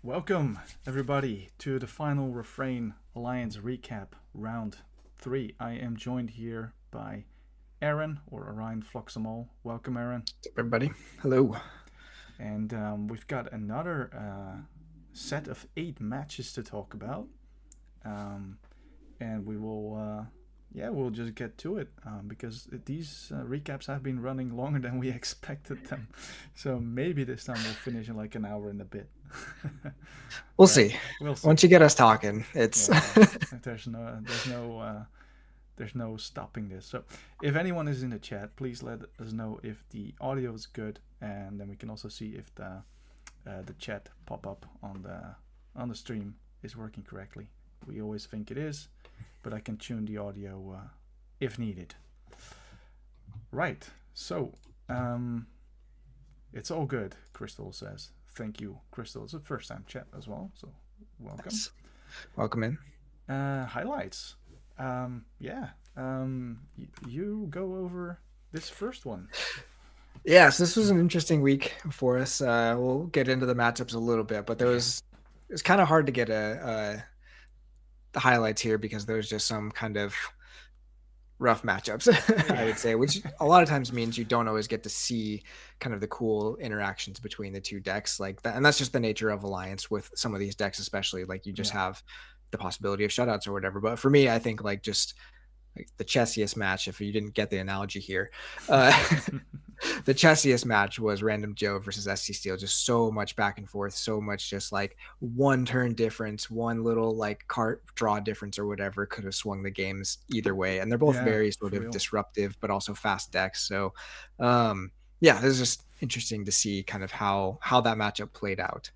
Welcome, everybody, to the final Refrain Alliance recap, round 3. I am joined here by Aaron, or Orion Floxamol. Welcome, Aaron. Everybody, hello. And we've got another set of 8 matches to talk about. And we will, we'll just get to it because these recaps have been running longer than we expected them. So maybe this time we'll finish in like an hour and a bit. We'll Right? see. We'll see. Once you get us talking, it's There's no stopping this. So if anyone is in the chat, please let us know if the audio is good, and then we can also see if the chat pop up on the stream is working correctly. We always think it is, but I can tune the audio if needed. Right. So it's all good, Crystal says. Thank you, Crystal. It's a first time chat as well, so welcome. Yes. Welcome in. Highlights. You go over this first one. Yes, this was an interesting week for us. We'll get into the matchups a little bit, but it's kind of hard to get the highlights here because there's just some kind of rough matchups, I would say, which a lot of times means you don't always get to see kind of the cool interactions between the two decks like that. And that's just the nature of Alliance with some of these decks, especially like you just have the possibility of shutouts or whatever. But for me, I think like just like the chessiest match, if you didn't get the analogy here, the chessiest match was Random Joe versus SC Steel. Just so much back and forth, so much just like one turn difference, one little like card draw difference or whatever could have swung the games either way. And they're both very sort of disruptive, but also fast decks. So it was just interesting to see kind of how that matchup played out.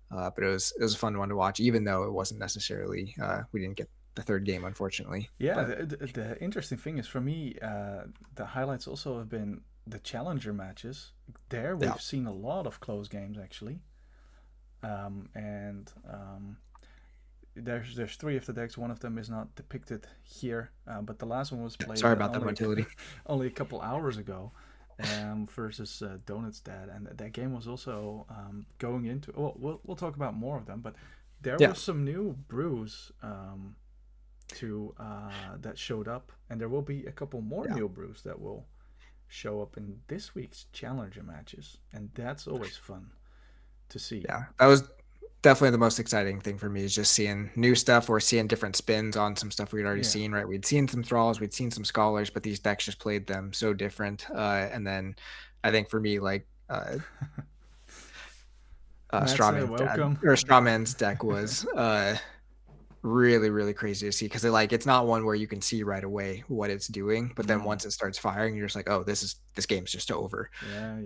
But it was a fun one to watch, even though it wasn't necessarily we didn't get the third game, unfortunately. Yeah, the interesting thing is for me, the highlights also have been the challenger matches. There we've seen a lot of close games actually, there's 3 of the decks. One of them is not depicted here, but the last one was played. Sorry about that motility. Only a couple hours ago, versus Donut's dad, and that game was also going into. We'll talk about more of them, but there were some new brews. That showed up, and there will be a couple more new brews that will show up in this week's challenger matches, and that's always fun to see. Yeah, that was definitely the most exciting thing for me, is just seeing new stuff or seeing different spins on some stuff we'd already seen, right? We'd seen some Thralls, we'd seen some Scholars, but these decks just played them so different. And then I think for me, like Strawman's deck was really, really crazy to see, because it's not one where you can see right away what it's doing, but then once it starts firing, you're just like, oh, this game's just over.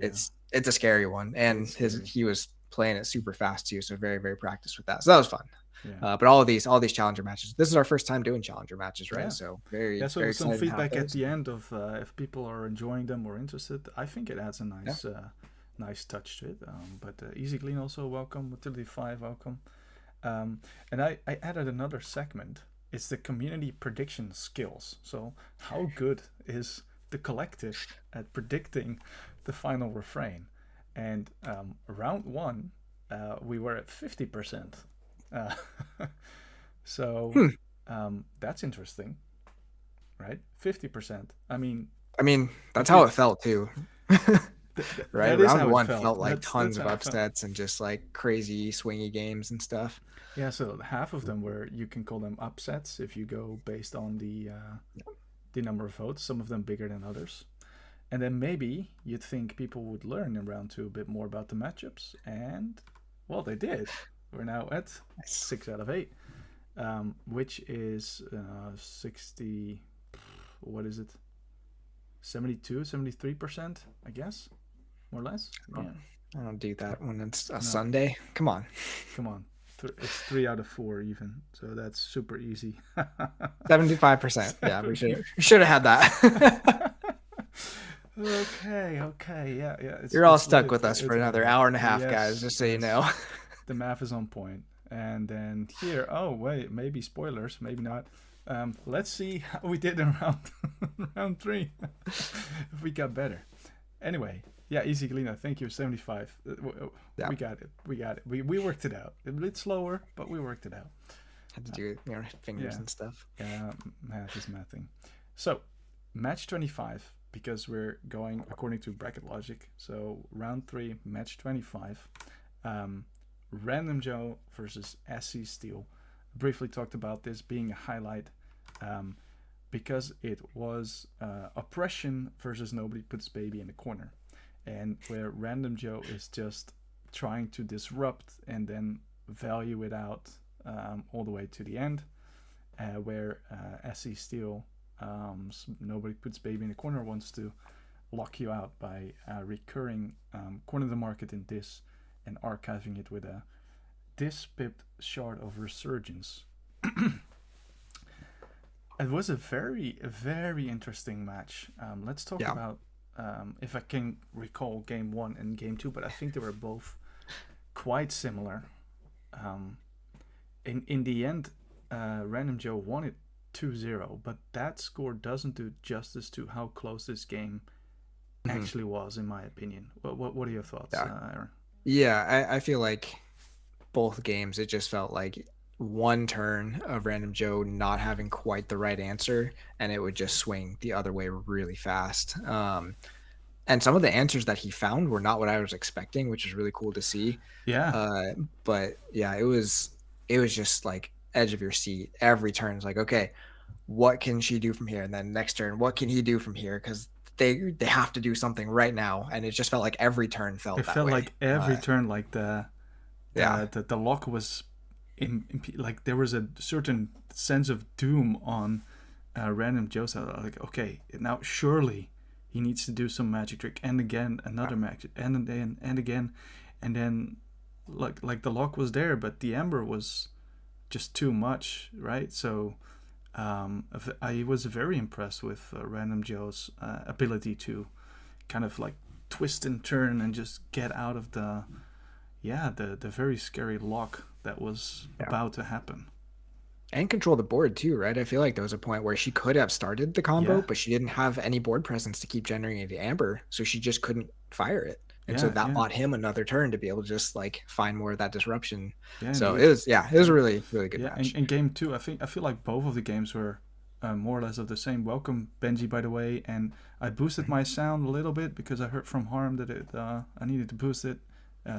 It's a scary one, and he was playing it super fast too, so very, very practiced with that, so that was fun. But all these challenger matches, this is our first time doing challenger matches, right? So very some feedback at the end of if people are enjoying them or interested. I think it adds a nice touch to it. But Easy Clean also welcome. Utility 5 welcome. And I added another segment. It's the community prediction skills. So how good is the collective at predicting the final refrain? And round 1, we were at 50%. So that's interesting, right? 50%. I mean, that's how it felt too. Right, round 1 felt like tons of upsets and just like crazy swingy games and stuff. Yeah, so half of them were, you can call them upsets if you go based on the number of votes. Some of them bigger than others, and then maybe you'd think people would learn in round 2 a bit more about the matchups, and well, they did. We're now at 6 out of 8, which is 60. What is it? 73%, I guess. More or less. Yeah. I don't do that when it's a Sunday. Come on. It's 3 out of 4 even, so that's super easy. 75%. Yeah, we should have had that. Okay, yeah. You're all stuck with us for another hour and a half, guys. Just so you know. The math is on point. And then here, oh wait, maybe spoilers, maybe not. Let's see how we did in round 3. If we got better. Anyway, Yeah, easy cleanup. Thank you. 75. Yeah, We got it. We got it. We worked it out. A bit slower, but we worked it out. had to do it, fingers Yeah. and stuff. Yeah. Math is mathing. So, match 25, because we're going according to bracket logic. So, round 3, match 25. Random Joe versus SC Steel. Briefly talked about this being a highlight. Because it was oppression versus nobody puts baby in the corner, and where Random Joe is just trying to disrupt and then value it out all the way to the end, where SC Steel, nobody puts baby in the corner, wants to lock you out by recurring corner the market in this and archiving it with a dis-pipped shard of resurgence. It was a very interesting match. Let's talk about, if I can recall, game 1 and game 2, but I think they were both quite similar. In the end, Random Joe won it 2-0, but that score doesn't do justice to how close this game actually was, in my opinion. What are your thoughts, Aaron? Yeah, I feel like both games, it just felt like one turn of Random Joe not having quite the right answer, and it would just swing the other way really fast. And some of the answers that he found were not what I was expecting, which is really cool to see. Yeah. But yeah, it was just like edge of your seat every turn. It's like, okay, what can she do from here? And then next turn, what can he do from here? Because they have to do something right now, and it just felt like every turn felt It that felt way. like every turn, like the lock was like there was a certain sense of doom on Random Joe. Like, okay, now surely he needs to do some magic trick, and again another magic, and then and again, and then like the lock was there, but the Ember was just too much, right? So I was very impressed with Random Joe's ability to kind of like twist and turn and just get out of the very scary lock that was about to happen. And control the board too, right? I feel like there was a point where she could have started the combo, but she didn't have any board presence to keep generating the Amber, so she just couldn't fire it. And so that bought him another turn to be able to just like find more of that disruption. So indeed. it was a really good match. And game 2, I feel like both of the games were more or less of the same. Welcome, Benji, by the way, and I boosted my sound a little bit because I heard from Harm that I needed to boost it.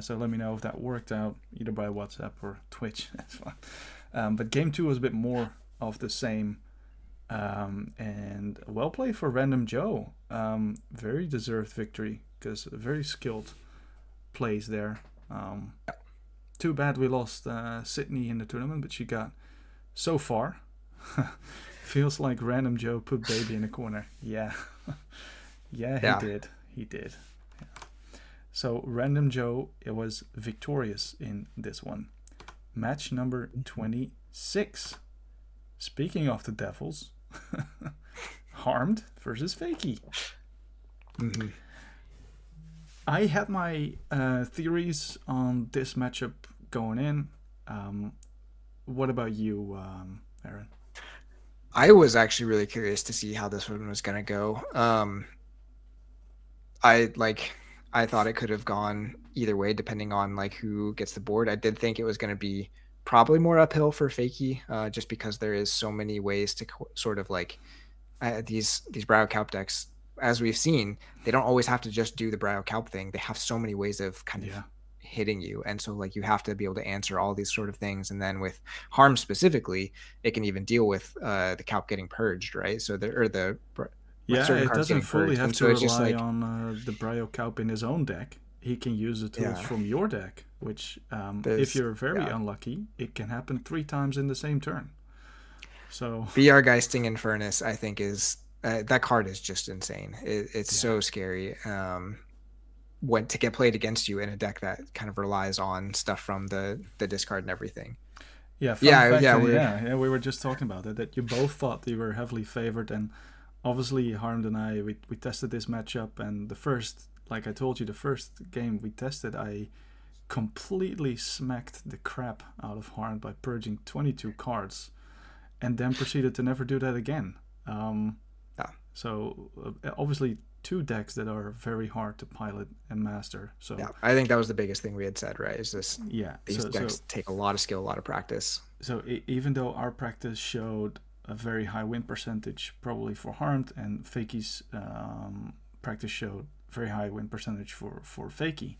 So let me know if that worked out, either by WhatsApp or Twitch. That's fine. But game 2 was a bit more of the same. And well played for Random Joe. Very deserved victory, because very skilled plays there. Too bad we lost Sydney in the tournament, but she got so far. Feels like Random Joe put baby in the corner. Yeah. Yeah, he did. Yeah. So Random Joe, it was victorious in this one. Match number 26. Speaking of the Devils, Harmed versus Fakey. I had my theories on this matchup going in. What about you, Aaron? I was actually really curious to see how this one was going to go. I thought it could have gone either way depending on like who gets the board. I did think it was going to be probably more uphill for Fakey, just because there is so many ways to sort of like these Brio Calp decks. As we've seen, they don't always have to just do the Brio Calp thing. They have so many ways of kind of hitting you, and so like you have to be able to answer all these sort of things. And then with Harm specifically, it can even deal with the Calp getting purged, right? So it doesn't fully have to rely on the Brio Calp in his own deck. He can use the tools from your deck, which if you're very unlucky, it can happen 3 times in the same turn. So BR Geisting and Furnace, I think, is that card is just insane. It's so scary when to get played against you in a deck that kind of relies on stuff from the discard and everything. We were just talking about it, that you both thought you were heavily favored, and obviously Harmed and I, we tested this matchup, and the first, like I told you, the first game we tested, I completely smacked the crap out of Harmed by purging 22 cards, and then proceeded to never do that again. So obviously two decks that are very hard to pilot and master. Yeah, So I think that was the biggest thing we had said, right? Is this yeah, these decks take a lot of skill, a lot of practice. so even though our practice showed a very high win percentage, probably for Harmed, and Fakey's practice showed very high win percentage for Fakey,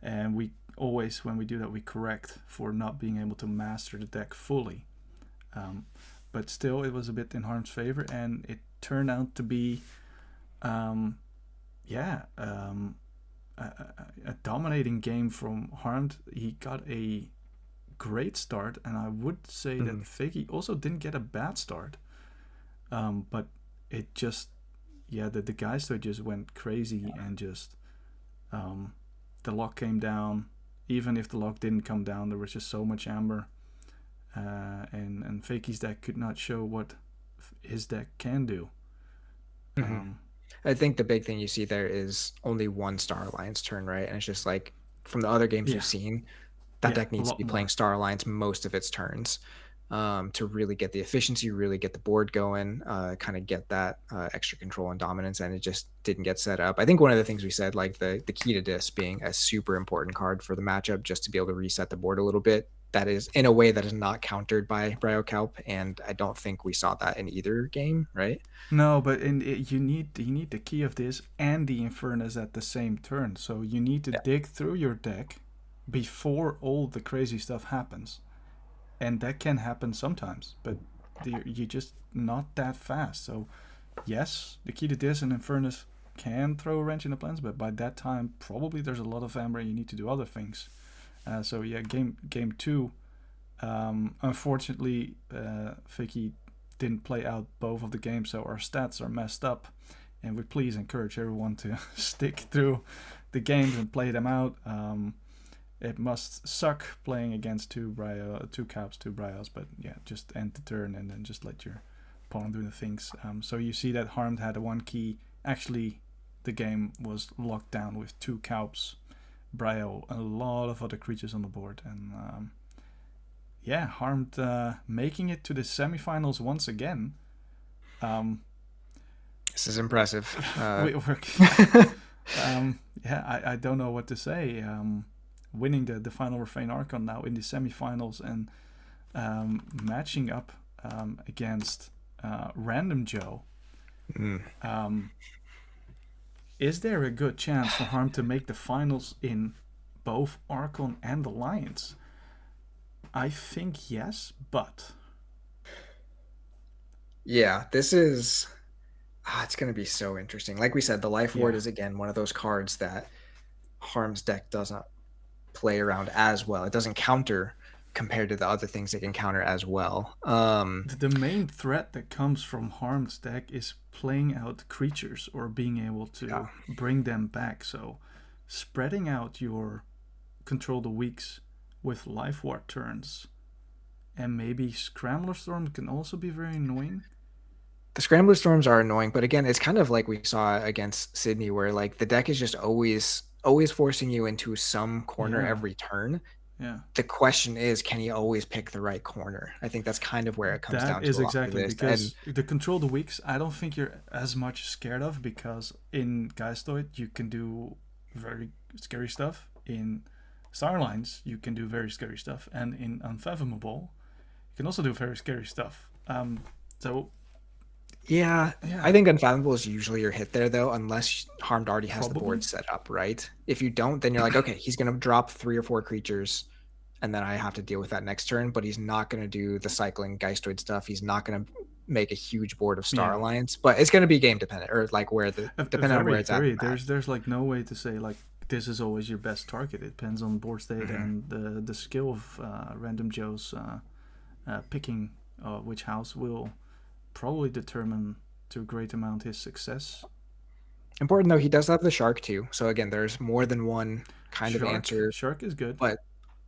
and we always, when we do that, we correct for not being able to master the deck fully. Um, but still, it was a bit in Harm's favor, and it turned out to be, um, yeah, a dominating game from Harmed. He got a great start, and I would say that Fakey also didn't get a bad start. But it just, yeah, the Geister just went crazy, and just the lock came down. Even if the lock didn't come down, there was just so much amber, and Fakey's deck could not show what his deck can do. I think the big thing you see there is only one Star Alliance turn, right? And it's just like from the other games you've seen, that deck needs to be playing Star Alliance most of its turns to really get the efficiency, really get the board going, kind of get that extra control and dominance. And it just didn't get set up. I think one of the things we said, like the key to this being a super important card for the matchup, just to be able to reset the board a little bit. That is in a way that is not countered by Bryokelp, and I don't think we saw that in either game, right? No, but you need the key of this and the Infernus at the same turn. So you need to dig through your deck before all the crazy stuff happens, and that can happen sometimes. But you're just not that fast. So yes, the key to this and Infernus can throw a wrench in the plans, but by that time probably there's a lot of amber and you need to do other things. So yeah, game two. Unfortunately, Vicky didn't play out both of the games, so our stats are messed up. And we please encourage everyone to stick through the games and play them out. It must suck playing against two Caps, two Bryos, but yeah, just end the turn and then just let your opponent do the things. So you see that Harmed had a one key. Actually, the game was locked down with two Caps, Bryo, a lot of other creatures on the board, and yeah, Harmed making it to the semifinals once again. This is impressive. Yeah, I don't know what to say. Winning the final Refrain Archon now in the semifinals, and matching up against Random Joe. Is there a good chance for Harm to make the finals in both Archon and Alliance? I think yes, but yeah, this is it's going to be so interesting. Like we said, the Life Ward is again one of those cards that Harm's deck doesn't play around as well. It doesn't counter compared to the other things it can counter as well. The main threat that comes from Harm's deck is playing out creatures or being able to bring them back. So spreading out your control the weaks with Life Ward turns, and maybe Scrambler Storm can also be very annoying. The Scrambler Storms are annoying, but again, it's kind of like we saw against Sydney, where like the deck is just always forcing you into some corner every turn. Yeah. The question is, can he always pick the right corner? I think that's kind of where it comes down to. That is exactly because the control the weaks, I don't think you're as much scared of, because in Geistoid you can do very scary stuff. In Starlines you can do very scary stuff, and in Unfathomable you can also do very scary stuff. Yeah, I think Unfathomable is usually your hit there, though, unless Harmed already has the board set up, right? If you don't, then you're like, okay, he's going to drop 3 or 4 creatures, and then I have to deal with that next turn, but he's not going to do the cycling Geistoid stuff. He's not going to make a huge board of Star Alliance, but it's going to be game dependent, or like where depending on where it's at. There's like no way to say like this is always your best target. It depends on board state and the skill of Random Joe's picking which house will probably determine to a great amount his success. Important though, he does have the shark too. So again, there's more than one kind of answer. Shark is good, but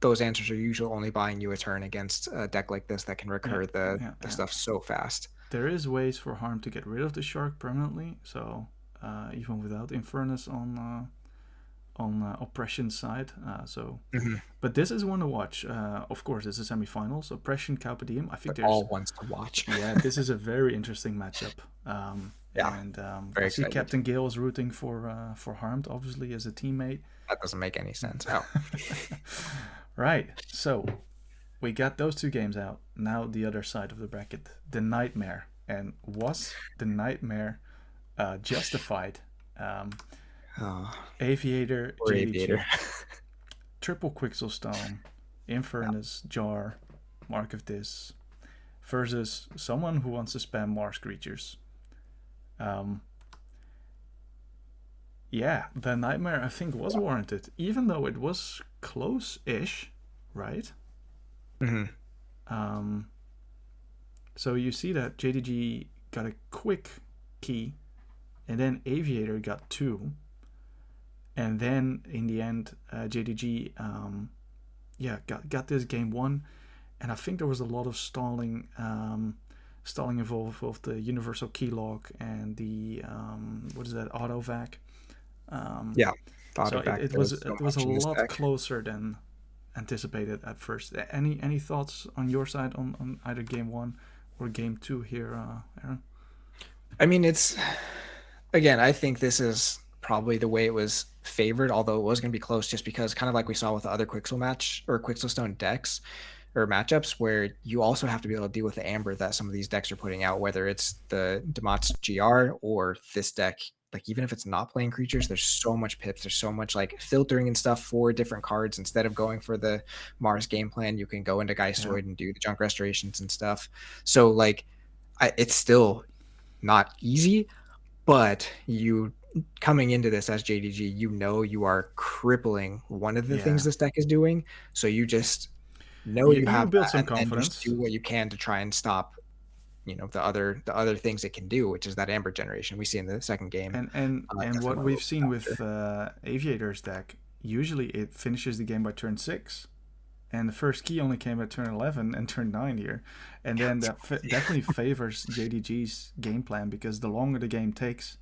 those answers are usually only buying you a turn against a deck like this that can recur the stuff so fast. There is ways for Harm to get rid of the shark permanently. So even without Infernus on Oppression side. But this is one to watch. Of course, it's a semifinals. Oppression, Carpe Diem. I think there's all ones to watch. Yeah, this is a very interesting matchup. Yeah, And very I see excited. Captain Gale is rooting for Harmed, obviously, as a teammate. That doesn't make any sense. Oh, Right. So we got those two games out. Now the other side of the bracket, the nightmare. And was the nightmare justified? Um, oh Aviator, poor Aviator. JDG, Triple Quixelstone, Infernus, Jar, Mark of This, versus someone who wants to spam Mars creatures. Um, yeah, the nightmare I think was warranted, even though it was close-ish, right? Mm-hmm. Um, so you see that JDG got a quick key, and then Aviator got two, and then in the end, JDG, got this game won, and I think there was a lot of stalling involved with the universal keylog and the what is that, autovac. Um, Yeah, thought so it back. it There was was so it was a much in this lot deck. closer than anticipated at first. Any thoughts on your side on either game one or game two here, Aaron? I mean, it's again, I think this is probably the way it was favored, although it was going to be close just because kind of like we saw with the other Quixel match or Quixelstone decks or matchups where you also have to be able to deal with the amber that some of these decks are putting out, whether it's the Demot's GR or this deck. Like even if it's not playing creatures, there's so much pips, there's so much like filtering and stuff for different cards. Instead of going for the Mars game plan, you can go into Yeah, Geistoid and do the junk restorations and stuff. So like it's still not easy, but you coming into this as JDG, you know you are crippling one of the things yeah. this deck is doing. So you just know you You have built that, some and just confidence. do what you can to try and stop, the other things it can do, which is that amber generation we see in the second game. And what Definitely we've will seen be with faster. Aviator's deck, usually it finishes the game by turn 6, and the first key only came at turn 11 and turn 9 here, and then that definitely favors JDG's game plan, because the longer the game takes,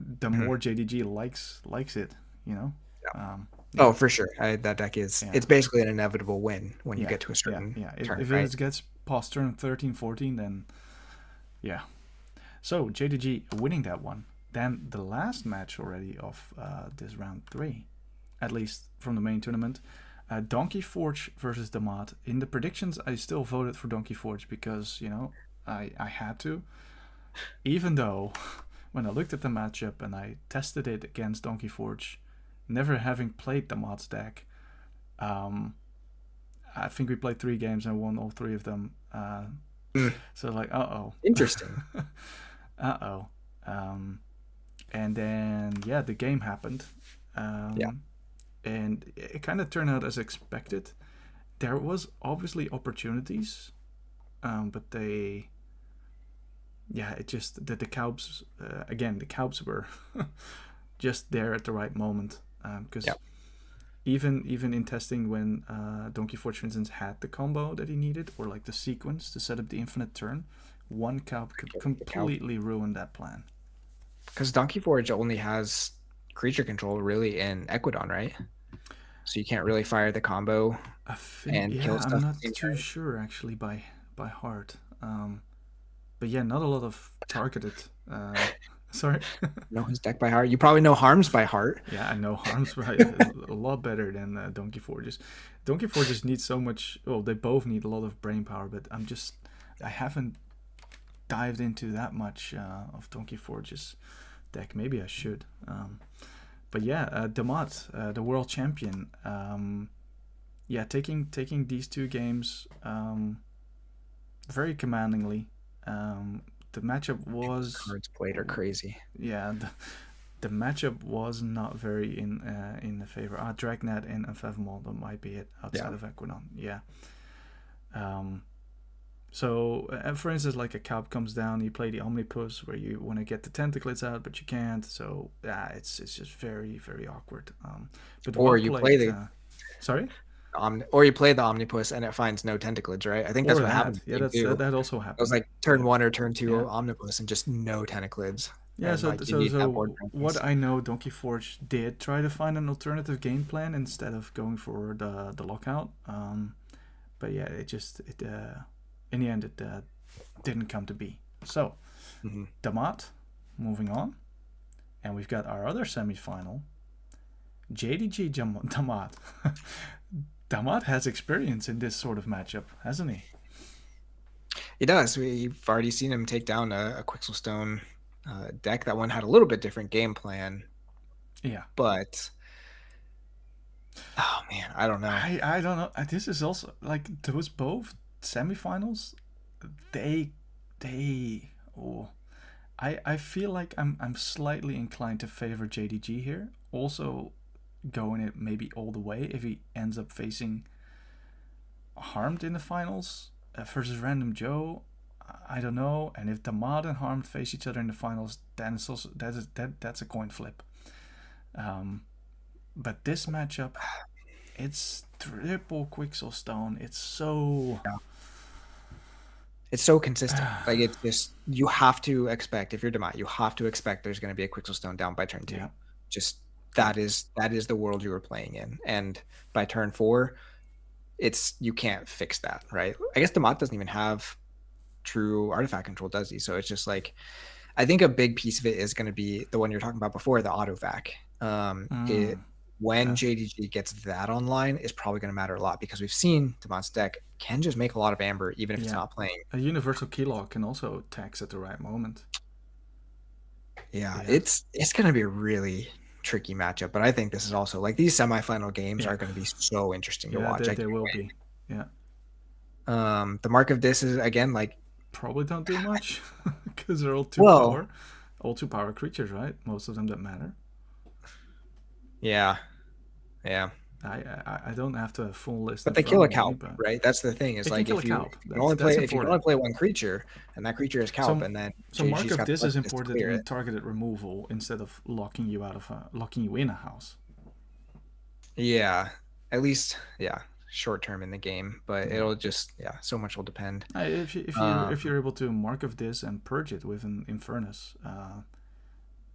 the Mhm. more JDG likes it, you know. Yeah. Yeah, Oh, for sure. That deck is yeah, it's basically an inevitable win when you yeah, get to a yeah, certain yeah. turn, If right? it gets past turn 13, 14, then yeah. So JDG winning that one. Then the last match already of this round 3, at least from the main tournament, Donkey Forge versus Damat. In the predictions, I still voted for Donkey Forge because, I had to. Even though, when I looked at the matchup and I tested it against Donkey Forge, never having played Damat's deck, um, I think we played 3 games and won all 3 of them. Mm, So, like, uh oh. interesting. Uh oh. And then, yeah, the game happened. Yeah. Um, and it kind of turned out as expected. There was obviously opportunities, but it just that the Cowps again, the Cowps were just there at the right moment, because Yeah. even in testing when Donkey Forge, for instance, had the combo that he needed, or like the sequence to set up the infinite turn, one Cowp could The cow completely ruin that plan. because Donkey Forge only has creature control really in Equidon, right? So you can't really fire the combo I think, and kill yeah, I'm stuff at not the same too turn. sure actually by heart. But yeah, not a lot of targeted. Sorry. Know his deck by heart. You probably know Harms by heart. Yeah, I know Harm's by a lot better than Donkey Forges. Donkey Forges need so much. Well, they both need a lot of brain power, but I haven't dived into that much of Donkey Forge's deck. Maybe I should. But yeah, Damat, the world champion. Yeah, taking these 2 games very commandingly. The matchup was, Cards played are crazy. yeah, the matchup was not very in the favor. Dragnet and Unfathomable might be it Yeah. outside of Equidon. Yeah. Um, so, for instance, like a Cowp comes down, you play the Omnipus where you want to get the Tentacles out, but you can't. So, yeah, it's just very, very awkward. But Or well you play played. the Sorry? or you play the Omnipus and it finds no tentacles, right? I think that's Or what happened that. to Yeah, game two. that also It was happened. like turn But one or turn two yeah. Omnipus and just no tentacles. Yeah, And so like you so need that board so what presence. I know, Donkey Forge did try to find an alternative game plan instead of going for the lockout. But yeah, in the end it didn't come to be. So Mhm. Damat, moving on, and we've got our other semifinal. JDG Damat. Damat has experience in this sort of matchup, hasn't he? He does. We've already seen him take down a Quixelstone deck. That one had a little bit different game plan. Yeah. But oh man, I don't know. I don't know. This is also like those both semifinals. They oh, I feel like I'm slightly inclined to favor JDG here. Also, going it maybe all the way if he ends up facing Harmed in the finals versus Random Joe. I don't know. And if Damad and Harmed face each other in the finals, then it's also that's a coin flip. But this matchup, it's triple Quixelstone. It's so. Yeah. It's so consistent. Like it's just you have to expect if you're Damat, you have to expect there's going to be a Quixelstone down by turn 2. Yeah. Just that is the world you were playing in, and by turn 4, it's you can't fix that, right? I guess Damat doesn't even have true artifact control, does he? So it's just like I think a big piece of it is going to be the one you're talking about before, the auto vac. When JDG gets that online is probably going to matter a lot because we've seen Damat's deck can just make a lot of amber even if it's not playing. A universal keylock can also tax at the right moment. Yeah, it's going to be a really tricky matchup, but I think this is also like these semifinal games are going to be so interesting to watch. They will be. Yeah. The mark of this is again like probably don't do much because they're all two power creatures, right? Most of them that matter. Yeah. I don't have to have a full list. But they kill a cow, right? That's the thing. Is like if you only play one creature, and that creature is cow, and then mark of this is important in targeted removal instead of locking you in a house. Yeah, at least short term in the game, but it'll just so much will depend. If you're able to mark of this and purge it with an Infernus,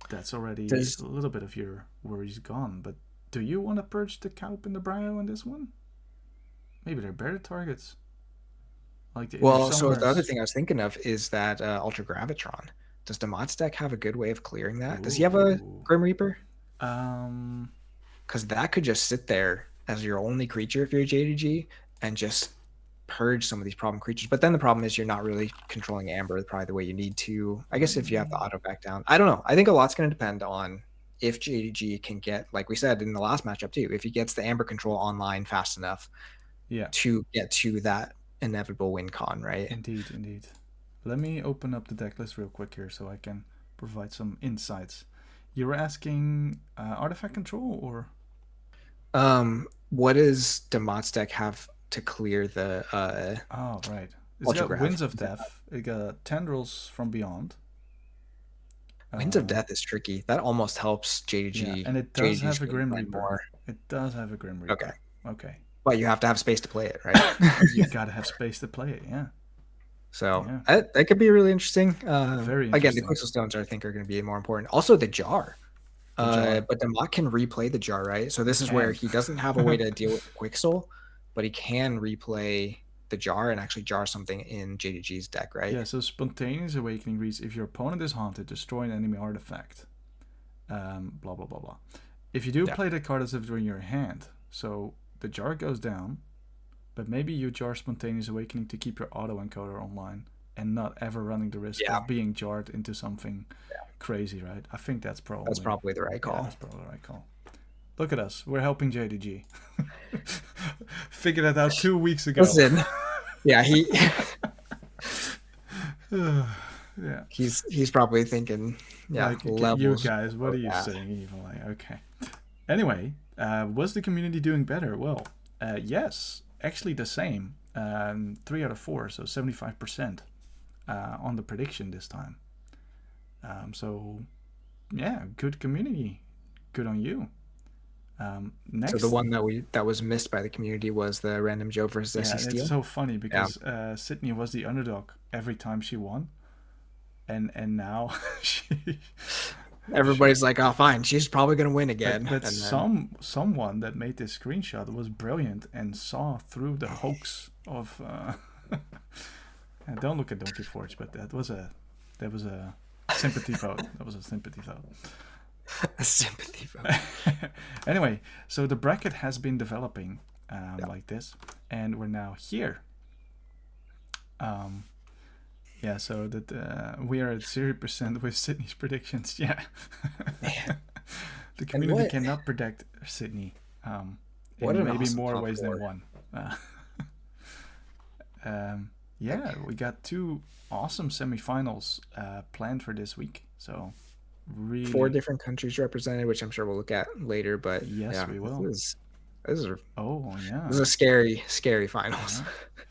that's already a little bit of your worries gone. But do you want to purge the Kaup and the Brio in this one? Maybe they're better targets. So the other thing I was thinking of is that Ultra Gravitron. Does Damat's deck have a good way of clearing that? Ooh. Does he have a Grim Reaper? Because that could just sit there as your only creature if you're a JDG and just purge some of these problem creatures. But then the problem is you're not really controlling Amber probably the way you need to. I guess if you have the auto back down. I don't know. I think a lot's going to depend on if JDG can get, like we said in the last matchup too, if he gets the Amber control online fast enough to get to that inevitable win con, right? Indeed. Let me open up the deck list real quick here so I can provide some insights. You were asking artifact control or? What does Damat's deck have to clear the right. It's got Winds of Death. It got Tendrils from Beyond. Winds of Death is tricky. That almost helps JDG. Yeah, and it does have a Grim Reaper. It does have a Grim Reaper. Okay. But you have to have space to play it, right? You gotta have space to play it, yeah. So that could be really interesting. Very interesting. Again, the Quixelstones I think are going to be more important. Also the jar. But Damat can replay the jar, right? So this is where he doesn't have a way to deal with Quixel, but he can replay the jar and actually jar something in JDG's deck, right? Yeah, so Spontaneous Awakening reads, if your opponent is haunted, destroy an enemy artifact. Blah, blah, blah, blah. If you do play the card as if it's in your hand, so the jar goes down, but maybe you jar Spontaneous Awakening to keep your auto-encoder online and not ever running the risk of being jarred into something crazy, right? I think that's probably the right call. Yeah, that's probably the right call. Look at us. We're helping JDG. Figured that out 2 weeks ago. Listen. Yeah, yeah. He's probably thinking, levels. You guys, what are you saying? Even like, okay. Anyway, was the community doing better? Well, yes, actually the same. 3 out of 4, so 75% on the prediction this time. So, yeah, good community. Good on you. Next, so the one that was missed by the community was the Random Joe versus SC Steel. It's so funny because Sydney was the underdog every time she won, and now everybody's like, oh, fine, she's probably gonna win again. But someone that made this screenshot was brilliant and saw through the hoax of. Don't look at Keyforge, but that was a Sympathy vote. That was a sympathy vote. A sympathy vote. Anyway, so the bracket has been developing Yeah. like this, and we're now here. Yeah, so that we are at 0% with Sydney's predictions. Yeah. The community cannot predict Sydney in maybe awesome more top ways four. than one. Yeah, we got 2 awesome semifinals planned for this week. So really 4 different countries represented, which I'm sure we'll look at later. But yes, yeah, we will. This is a scary finals. Yeah.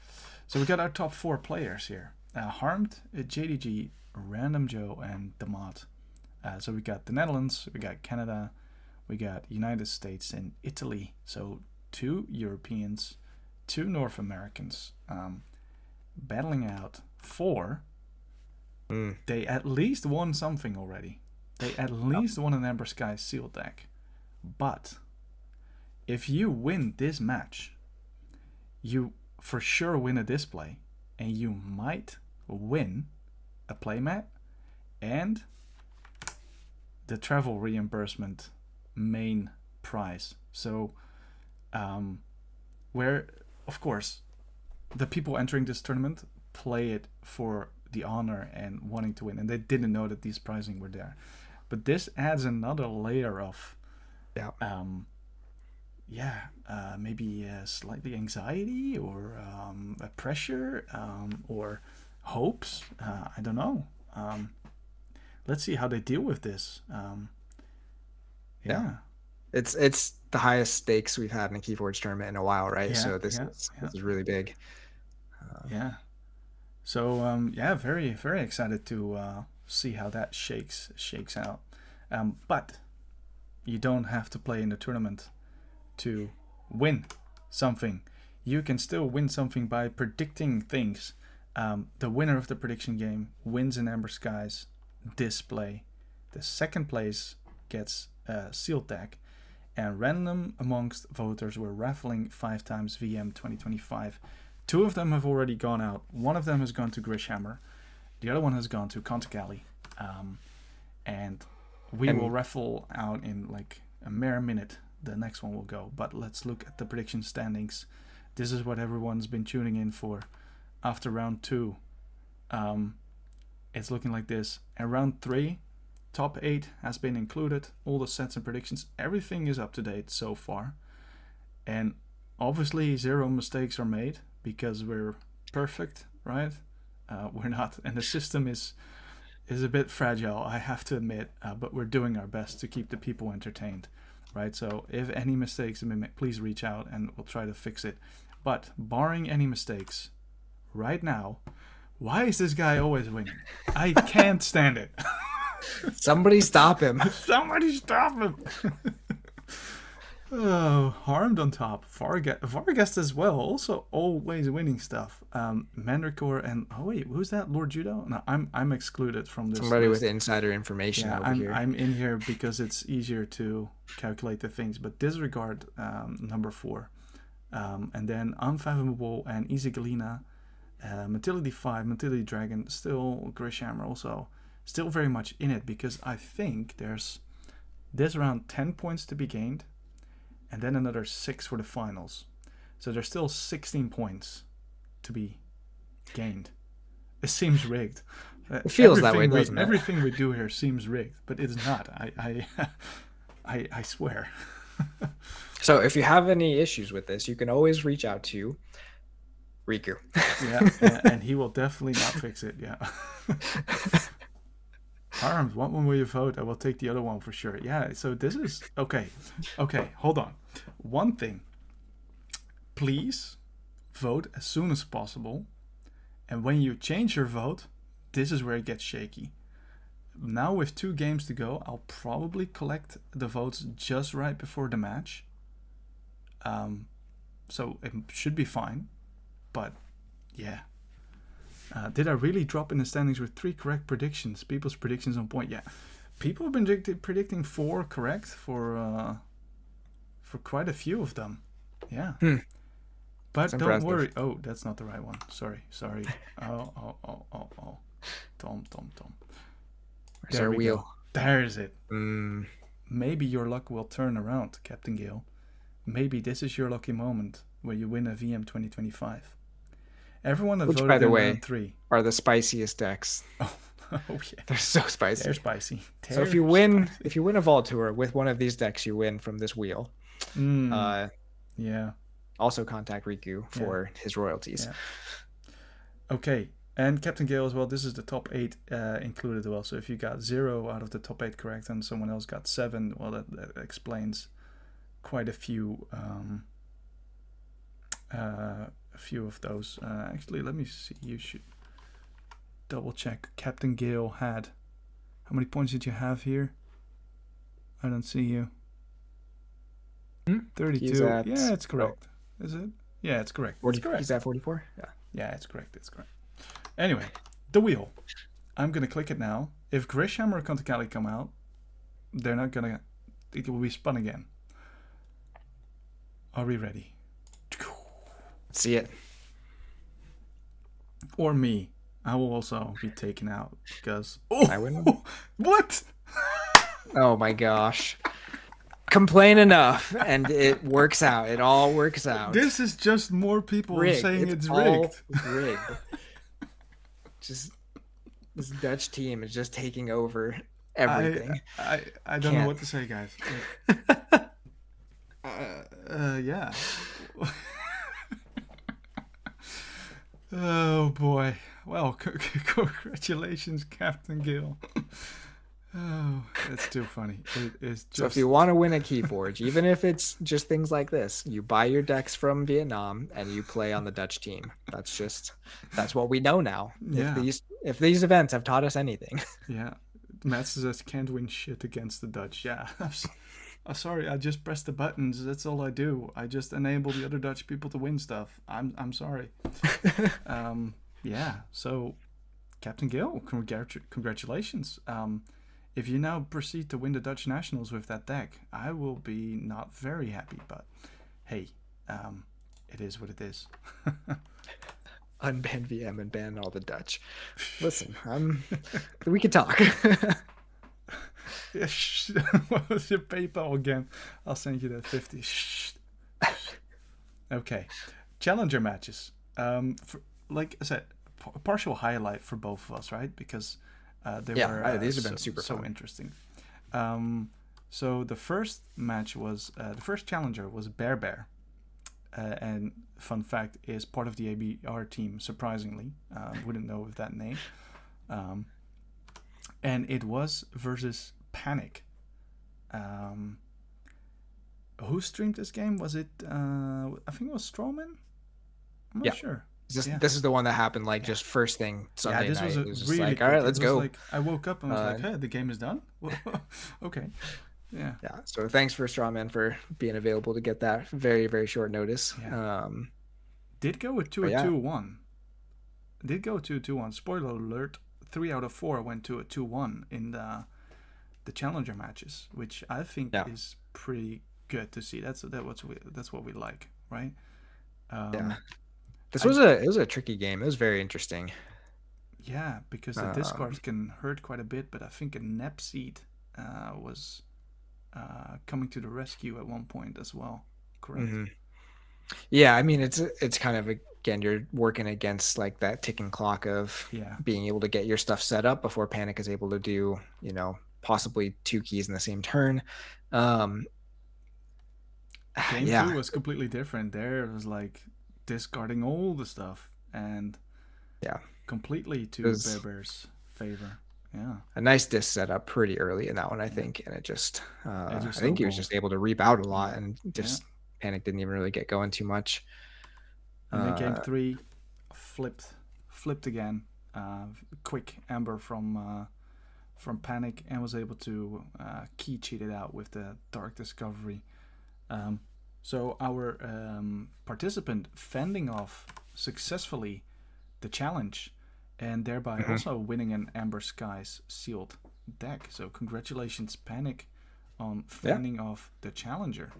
So we got our top 4 players here: Harmed, JDG, Random Joe, and Damat. So we got the Netherlands, we got Canada, we got United States, and Italy. So 2 Europeans, 2 North Americans, battling out for. They at least won something already. They at least won an Ember Sky Seal deck. But if you win this match, you for sure win a display, and you might win a playmat and the travel reimbursement main prize. So, where, of course, the people entering this tournament play it for the honor and wanting to win, and they didn't know that these prizing were there. But this adds another layer of, maybe slightly anxiety or a pressure or hopes. I don't know. Let's see how they deal with this. Yeah. It's the highest stakes we've had in a Keyforge tournament in a while, right? Yeah, So this is really big. Yeah. So very very excited to see how that shakes out. But you don't have to play in the tournament to win something. You can still win something by predicting things. The winner of the prediction game wins an Ember Skies display. The second place gets a seal tag, and random amongst voters we're raffling 5 times VM 2025. 2 of them have already gone out. One of them has gone to Grishhammer. The other one has gone to Contagali. And we will raffle out in like a mere minute. The next one will go. But let's look at the prediction standings. This is what everyone's been tuning in for after round 2. It's looking like this. And round 3, top 8 has been included. All the sets and predictions. Everything is up to date so far. And obviously 0 mistakes are made because we're perfect, right? We're not. And the system is a bit fragile, I have to admit, but we're doing our best to keep the people entertained, right? So if any mistakes have been made, please reach out and we'll try to fix it. But barring any mistakes, right now, why is this guy always winning? I can't stand it. Somebody stop him. Somebody stop him. Oh, Harmed on top. Vargest as well. Also always winning stuff. Mandracore and who's that? Lord Judo? No, I'm excluded from this. Somebody list. With insider information over here. I'm in here because it's easier to calculate the things. But disregard number 4. And then Unfathomable and Easy Galena, Matilda 5, Matilda Dragon, still Grishhammer also. Still very much in it because I think there's around 10 points to be gained. And then another 6 for the finals. So there's still 16 points to be gained. It seems rigged. It feels that way, doesn't it? Everything we do here seems rigged, but it's not. I swear. So if you have any issues with this, you can always reach out to Riku. Yeah, and he will definitely not fix it. Yeah. Harmed, what one will you vote? I will take the other one for sure. Yeah, so this is... Okay, hold on. One thing. Please vote as soon as possible. And when you change your vote, this is where it gets shaky. Now with 2 games to go, I'll probably collect the votes just right before the match. So it should be fine. But, yeah. Did I really drop in the standings with 3 correct predictions? People's predictions on point. Yeah, people have been predicting 4 correct for quite a few of them. Yeah, but don't worry. Oh, that's not the right one. Sorry. Oh. Tom. Where's There our we wheel? go. There's it. Mm. Maybe your luck will turn around, Captain Gale. Maybe this is your lucky moment where you win a VM 2025. Everyone that Which, by voted the in way, round 3. are the spiciest decks. Oh, oh yeah. They're so spicy. They're spicy. So if you win a Vault Tour with one of these decks, you win from this wheel. Yeah. Also contact Riku for his royalties. Yeah. Okay. And Captain Gale as well, this is the top 8 included as well. So if you got 0 out of the top 8 correct and someone else got 7, well, that explains quite a few of those. Actually, let me see. You should double check. Captain Gale had... How many points did you have here? I don't see you. 32. At, yeah, it's correct. Is it? Yeah, it's correct. 40, it's correct. He's at 44? Yeah. Yeah, it's correct. It's correct. Anyway, the wheel. I'm going to click it now. If Grisham or Kontakali come out, they're not going to... It will be spun again. Are we ready? Let's see it. Or me. I will also be taken out because... I win? What? Oh my gosh. Complain enough and it works out. It all works out. This is just more people saying it's rigged. Just this Dutch team is just taking over everything. I don't know what to say, guys. Yeah. Oh boy. Well, congratulations, Captain Gale. Oh, that's too funny. It is just... So if you want to win a Keyforge, even if it's just things like this, you buy your decks from Vietnam and you play on the Dutch team. That's what we know now. Yeah. If these events have taught us anything. Yeah. Matt says can't win shit against the Dutch. Yeah. I'm sorry, I just press the buttons. That's all I do. I just enable the other Dutch people to win stuff. I'm sorry. Yeah. So, Captain Gale, congratulations. If you now proceed to win the Dutch Nationals with that deck, I will be not very happy. But hey, it is what it is. Unban VM and ban all the Dutch. Listen, we could talk. What was your PayPal again? I'll send you that 50. Okay, challenger matches. Like I said, a partial highlight for both of us, right? Because these have been super fun. Interesting. So the first match was the first challenger was Bear, and fun fact is part of the ABR team. Surprisingly, wouldn't know of that name. And it was versus Panic. Who streamed this game? Was it? I think it was Strawman. I'm not sure. This is the one that happened just first thing Sunday this night. Was it was just really like, all right, let's go. I woke up and was like, hey, the game is done? Okay. Yeah. Yeah. So thanks for Strawman for being available to get that very, very short notice. Yeah. Did go with 2-2-1. Did go 2-2-1. Spoiler alert, 3 out of 4 went to a 2-1 in the challenger matches, which I think is pretty good to see. That's what we like, right? Yeah. It was a tricky game. It was very interesting. Yeah, because the discards can hurt quite a bit, but I think a Nepseed was coming to the rescue at one point as well. Correct. Mm-hmm. Yeah, I mean it's kind of again you're working against that ticking clock of being able to get your stuff set up before Panic is able to do possibly 2 keys in the same turn. Game 2 was completely different. There it was discarding all the stuff and completely to Bear's favor. Yeah, a nice disc set up pretty early in that one, I think, and it just I think he was just able to reap out a lot and just Panic didn't even really get going too much. And then game 3 flipped again. Quick Amber from Panic and was able to key cheat it out with the Dark Discovery. So our participant fending off successfully the challenge and thereby also winning an Amber Skies sealed deck. So congratulations, Panic, on fending off the challenger.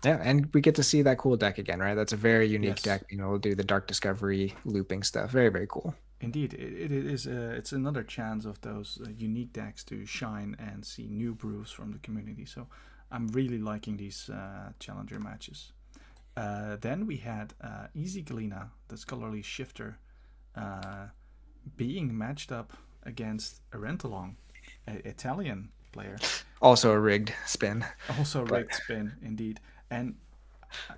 Yeah, and we get to see that cool deck again, right? That's a very unique deck, being able to do the Dark Discovery looping stuff. Very, very cool. Indeed, it is. It's another chance of those unique decks to shine and see new brews from the community. So I'm really liking these challenger matches. Then we had Easy Galena, the scholarly shifter, uh, being matched up against a Rentalong, an Italian player. Also a rigged spin, Also but rigged spin, indeed. And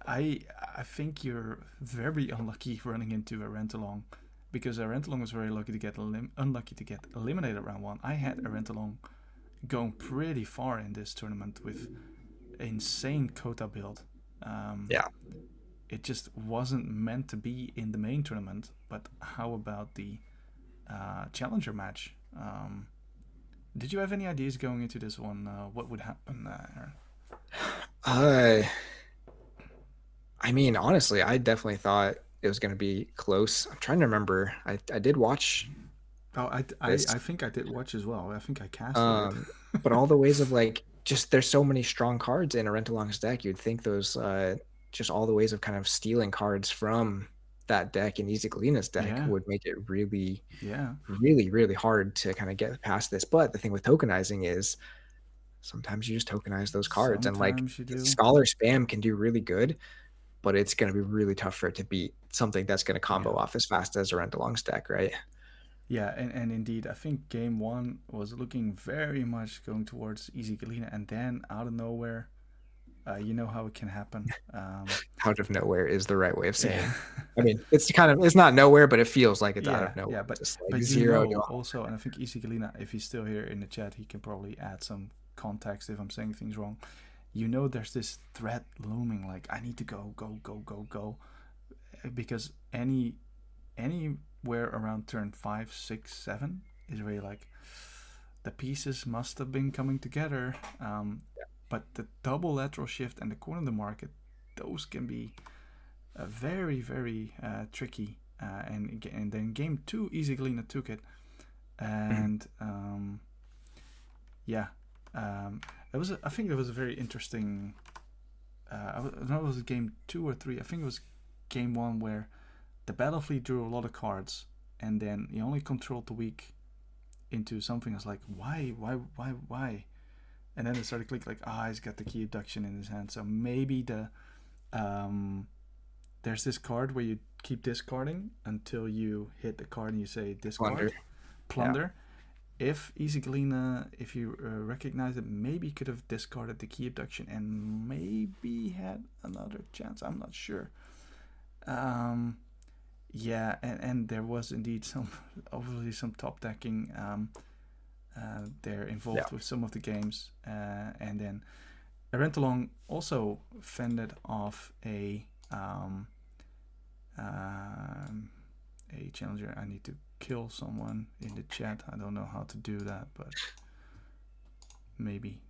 I I think you're very unlucky running into a Rentalong, because a Rentalong was very lucky to get unlucky to get eliminated round one. I had a Rentalong going pretty far in this tournament with insane quota build. Um, yeah. it just wasn't meant to be in the main tournament. But how about the challenger match? Did you have any ideas going into this one? What would happen, Aaron? Uh, I mean, honestly, I definitely thought it was going to be close. I'm trying to remember. I did watch Oh, this. I think I did watch as well. I think I casted it. Um, but all the ways of like just there's so many strong cards in a Rentalong's deck. You'd think those just all the ways of kind of stealing cards from that deck in Easy Galina's deck Yeah, would make it really, yeah. really, really hard to kind of get past this. But the thing with tokenizing is sometimes you just tokenize those cards, and like Sometimes you do. Scholar Spam can do really good, but it's going to be really tough for it to beat something that's going to Yeah. combo off as fast as a Rentalong's deck, right? Yeah, and indeed, I think game one was looking very much going towards Easy Galena, and then out of nowhere, you know how it can happen. Out of nowhere is the right way of Yeah. saying. I mean, it's not nowhere, but it feels like it's out Yeah, of nowhere. yeah, Just like but you 0 to know also, and I think Easy Galena, if he's still here in the chat, he can probably add some context if I'm saying things wrong. You know, there's this threat looming, like I need to go, go, go, go, go, because anywhere around turn 5, 6, 7 is really like the pieces must have been coming together. But the double lateral shift and the corner of the market, those can be very, very tricky. And then game two, Easy Galena took it. Mhm. And yeah, I think it was a very interesting. I don't know if it was game 2 or 3. I think it was game 1 where the battle fleet drew a lot of cards, and then he only controlled the weak into something. I was like, why? And then it started click like, he's got the key abduction in his hand. So maybe um, there's this card where you keep discarding until you hit the card and you say Wonder. discard, Yeah. plunder. If Easy Galena, if you recognize it, maybe could have discarded the key abduction and maybe had another chance. I'm not sure. Yeah, and there was indeed some, obviously some top decking there Yeah. involved with some of the games, and then Rentalong also fended off a challenger. I need to kill someone in the chat. I don't know how to do that, but maybe.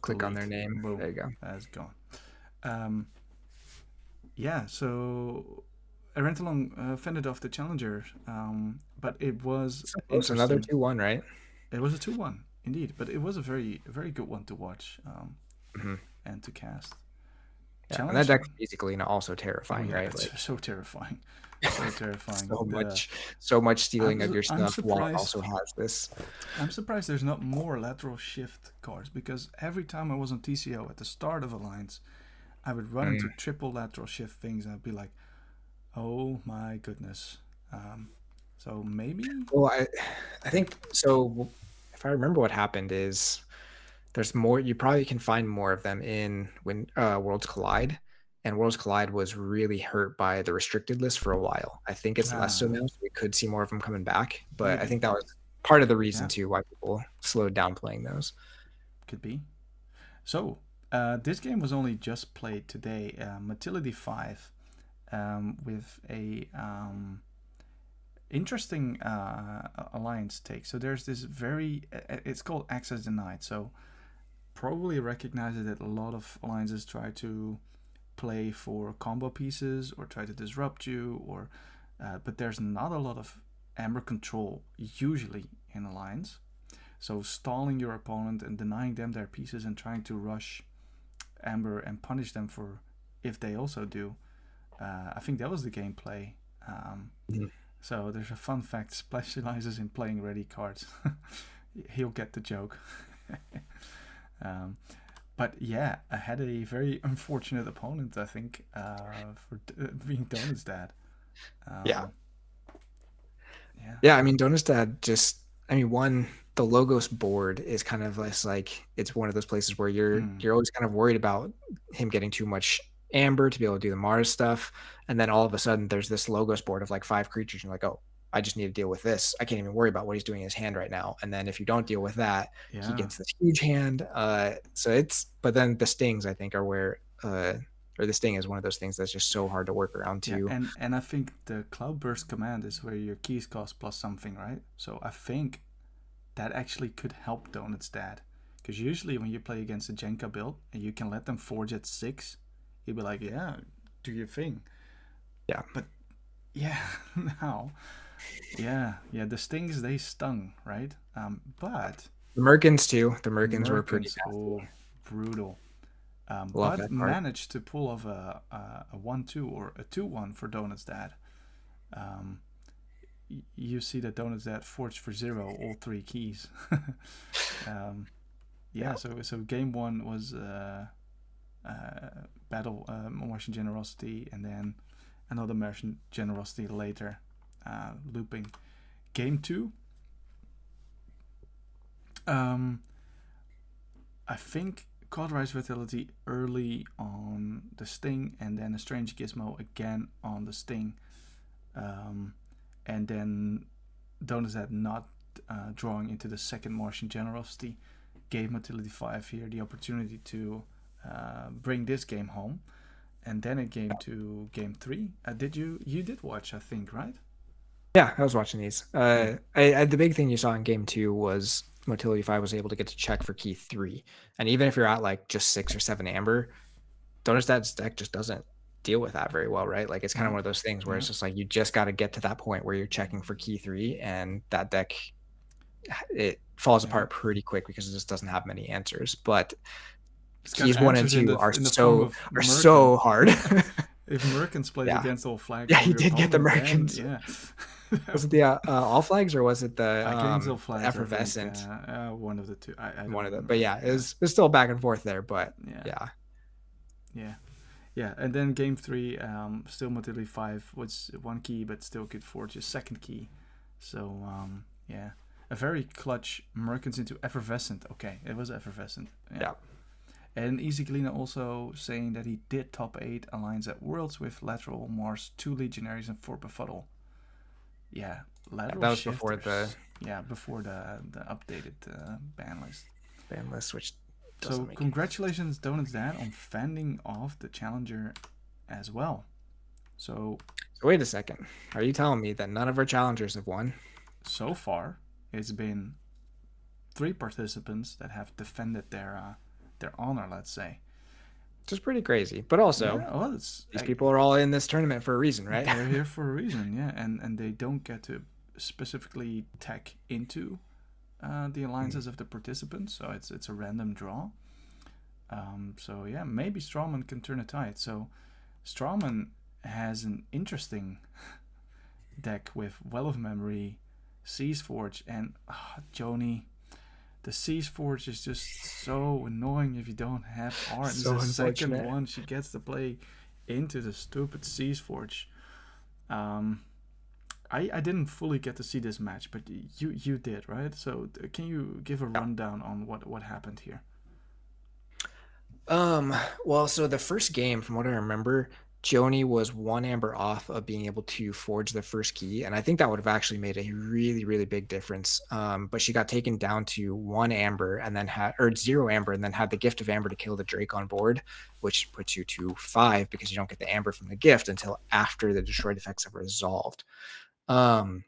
Click on their Delete. name. Boom. There you go. That's gone. Yeah, so Rentalong fended off the challenger, but it was So close. Another interesting. 2-1, right? It was a 2-1 indeed, but it was a very good one to watch Mm-hmm. and to cast. Yeah, and that Challenge. deck basically also Oh terrifying, yeah, right? it's Like so terrifying, so terrifying. so much stealing of your I'm stuff while it surprised. also has this. I'm surprised there's not more lateral shift cards, because every time I was on TCO at the start of Alliance, I would run into Mm. triple lateral shift things, and I'd be like, oh my goodness. So maybe. Well, I think so. If I remember what happened is there's more. You probably can find more of them in when Worlds Collide, and Worlds Collide was really hurt by the restricted list for a while. I think it's less so now, so we could see more of them coming back. But I Maybe. think that was part of the reason Yeah, too why people slowed down playing those. could be. So, this game was only just played today. Matility 5 with a interesting alliance take. So there's this it's called access denied. So probably recognizes that a lot of alliances try to play for combo pieces or try to disrupt you, or but there's not a lot of amber control usually in alliance. So stalling your opponent and denying them their pieces and trying to rush amber and punish them for if they also do. I think that was the gameplay. Mhm. So there's a fun fact: specializes in playing ready cards. He'll get the joke. um, but yeah, I had a very unfortunate opponent, I think, for being Donut's dad. Yeah. Um, yeah. Yeah, I mean, Donnerstad just, I mean, one, the Logos board is kind of less like it's one of those places where Mm. you're always kind of worried about him getting too much amber to be able to do the Mars stuff, and then all of a sudden there's this Logos board of like 5 creatures, and you're like, oh, I just need to deal with this. I can't even worry about what he's doing in his hand right now. And then if you don't deal with that, he Yeah. gets this huge hand. So it's, but then the stings I think are where, or the sting is one of those things that's just so hard to work around Yeah, too. and I think the Cloudburst command is where your keys cost plus something, right? So I think that actually could help Donut's dad. Because usually when you play against a Jenka build and you can let them forge at 6, you'd be like, yeah, do your thing. Yeah. But yeah, now, yeah, the stings, they stung, right? But The Merkins too. The the Merkins were pretty Merkins, oh, nasty. brutal. Love But that card. managed to pull off a 1-2 or a 2-1 for Donut's dad. Um, you see that Donut's dad forged for 0 all 3 keys. um, Yeah. yeah, so game 1 was battle Martian generosity, and then another Martian generosity later, looping. Game 2, I think Cauterized Vitality early on the Sting, and then a Strange Gizmo again on the Sting. And then Donut's Head not drawing into the second Martian Generosity gave Motility 5 here the opportunity to bring this game home. And then it came to game 3. You did watch, I think, right? Yeah, I was watching these. Yeah. The big thing you saw in game 2 was Motility 5 was able to get to check for key 3. And even if you're at like just 6 or 7 amber, Donnerstad's deck just doesn't deal with that very well, right? Like it's kind of one of those things where it's just like you just got to get to that point where you're checking for key 3, and that deck, it falls apart pretty quick because it just doesn't have many answers. But It's got keys 1 and answers 2 are in the form of so Merkins. hard. If Merkins plays Yeah. against all flags Yeah, from he your did get the opponent, then Merkins. yeah. Was it the all flags or was it the Against all flags, effervescent? I think one of the two. I don't One of them, remember. but yeah, it was still back and forth there. But Yeah, yeah, yeah. And then game 3, still Motility 5 was 1 key, but still could forge a 2nd key. So yeah, a very clutch Merkins into effervescent. Okay, it was effervescent. Yeah. And Easy Galena also saying that he did top 8 Alliance at Worlds with Lateral Mars, 2 Legionaries, and 4 Befuddle. Yeah, Lateral that was Shifters. Before the updated ban list. which So congratulations, Donut's dad, on fending off the challenger as well. So wait a second. Are you telling me that none of our challengers have won? So far, it's been 3 participants that have defended their honor, let's say. Which is pretty crazy. But also, these people are all in this tournament for a reason, right? They're here for a reason, yeah. And they don't get to specifically tech into the alliances of the participants, so it's a random draw. So yeah, maybe Strawman can turn a tide. So Strawman has an interesting deck with Well of Memory, Seas Forge, and Joni. The Seas Forge is just so annoying if you don't have art. So this is the second one she gets to play into the stupid Seas Forge. I didn't fully get to see this match, but you did, right? So can you give a rundown on what happened here? Well, so the first game, from what I remember, Joni was 1 amber off of being able to forge the first key, and I think that would have actually made a really, really big difference. But she got taken down to 1 amber and then had, or 0 amber, and then had the gift of amber to kill the Drake on board, which puts you to 5 because you don't get the amber from the gift until after the destroyed effects have resolved. And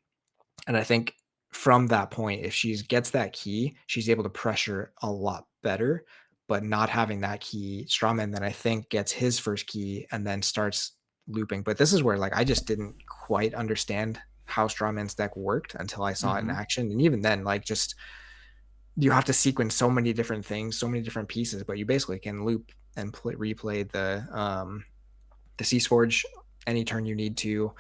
I think from that point, if she gets that key, she's able to pressure a lot better. But not having that key, Strawman then I think gets his first key and then starts looping. But this is where like I just didn't quite understand how Strawman's deck worked until I saw it in action. And even then, like just you have to sequence so many different things, so many different pieces, but you basically can loop and replay the Seas Forge any turn you need to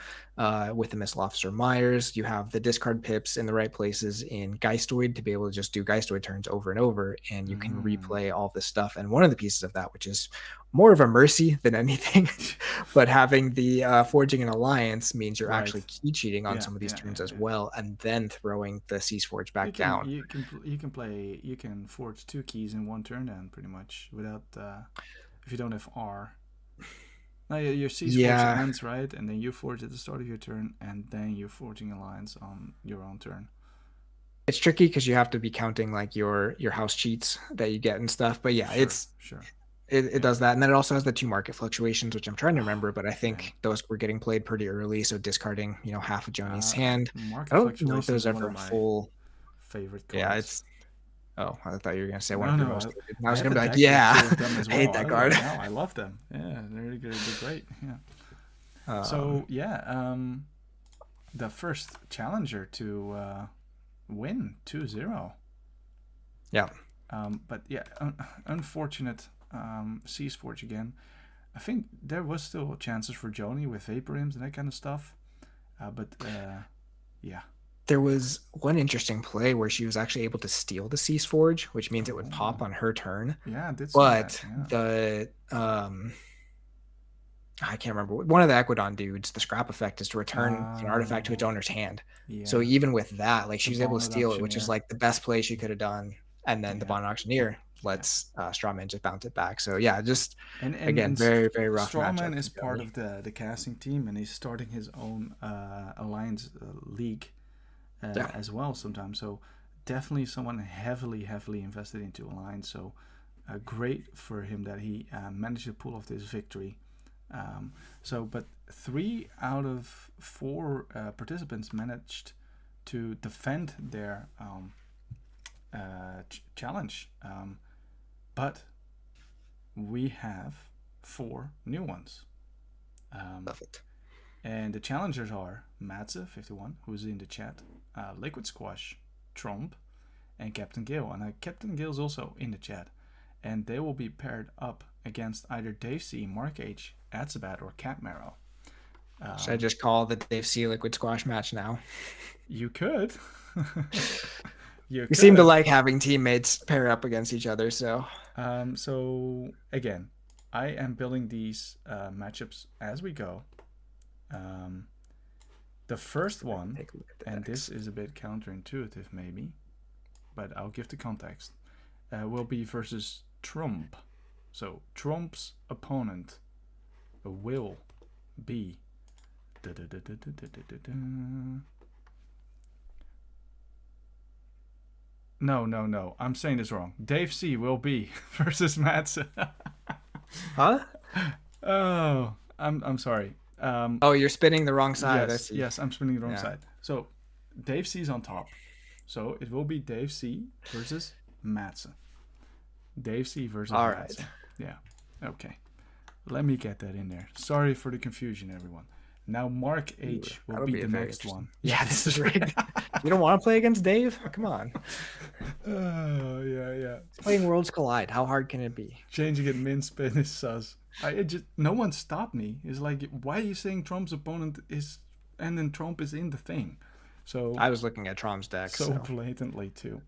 with the Missile Officer Myers. You have the discard pips in the right places in Geistoid to be able to just do Geistoid turns over and over, and you can replay all this stuff. And one of the pieces of that, which is more of a mercy than anything, but having the Forging an Alliance means you're actually key cheating on some of these turns as well, and then throwing the Cease Forge back down. You can forge 2 keys in 1 turn then, pretty much, without if you don't have R. Now your Cease Forge ends, right? And then you forge at the start of your turn, and then you're forging Alliance on your own turn. It's tricky because you have to be counting like your house cheats that you get and stuff. But yeah, it does that. And then it also has the 2 market fluctuations, which I'm trying to remember, but I think those were getting played pretty early. So discarding, half of Joni's hand. I don't know if there's ever a full favorite cards. Yeah, it's Oh, I thought you were gonna say one no, of your most favorite. I was gonna be like, yeah, I hate that card. No, I love them. Yeah, they're great. Yeah. So yeah, the first challenger to win 2-0. Yeah. But yeah, unfortunate Cease Forge again. I think there was still chances for Joni with Vapor Imps and that kind of stuff. But yeah. There was one interesting play where she was actually able to steal the Cease Forge, which means it would pop on her turn. Yeah, I did see that. But I can't remember. One of the Equidon dudes, the scrap effect is to return an artifact to its owner's hand. Yeah. So even with that, like she was able to steal it, which is like the best play she could have done. And then the Bond Auctioneer lets Strawman just bounce it back. So yeah, just again, very, very rough. Strawman is part of the casting team, and he's starting his own Alliance league as well sometimes. So definitely someone heavily invested into Alliance. So great for him that he managed to pull off this victory. But 3 out of 4 participants managed to defend their challenge. But we have 4 new ones. Perfect. And the challengers are Matze51, who's in the chat, Liquid Squash, Trump, and Captain Gale. And Captain Gale's also in the chat. And they will be paired up against either Dave C, Mark H, Atsabat, or Cat Marrow. Should I just call the Dave C Liquid Squash match now? You could. You seem to like having teammates pair up against each other, so. So again, I am building these matchups as we go. The first one, and this is a bit counterintuitive maybe, but I'll give the context, will be versus Trump. So Trump's opponent will be No. I'm saying this wrong. Dave C will be versus Matze. Huh? Oh, I'm sorry. You're spinning the wrong side. Yes, I'm spinning the wrong side. So Dave C's on top. So it will be Dave C versus Matze. Dave C versus Matze. Right. Yeah. Okay. Let me get that in there. Sorry for the confusion, everyone. Now Mark H will be the next one. Yeah, this is rigged. You don't want to play against Dave? Come on. Yeah. Playing Worlds Collide. How hard can it be? Changing it min spin is sus. No one stopped me. It's like, why are you saying Trump's opponent is, and then Trump is in the thing? So I was looking at Trump's deck. So blatantly too.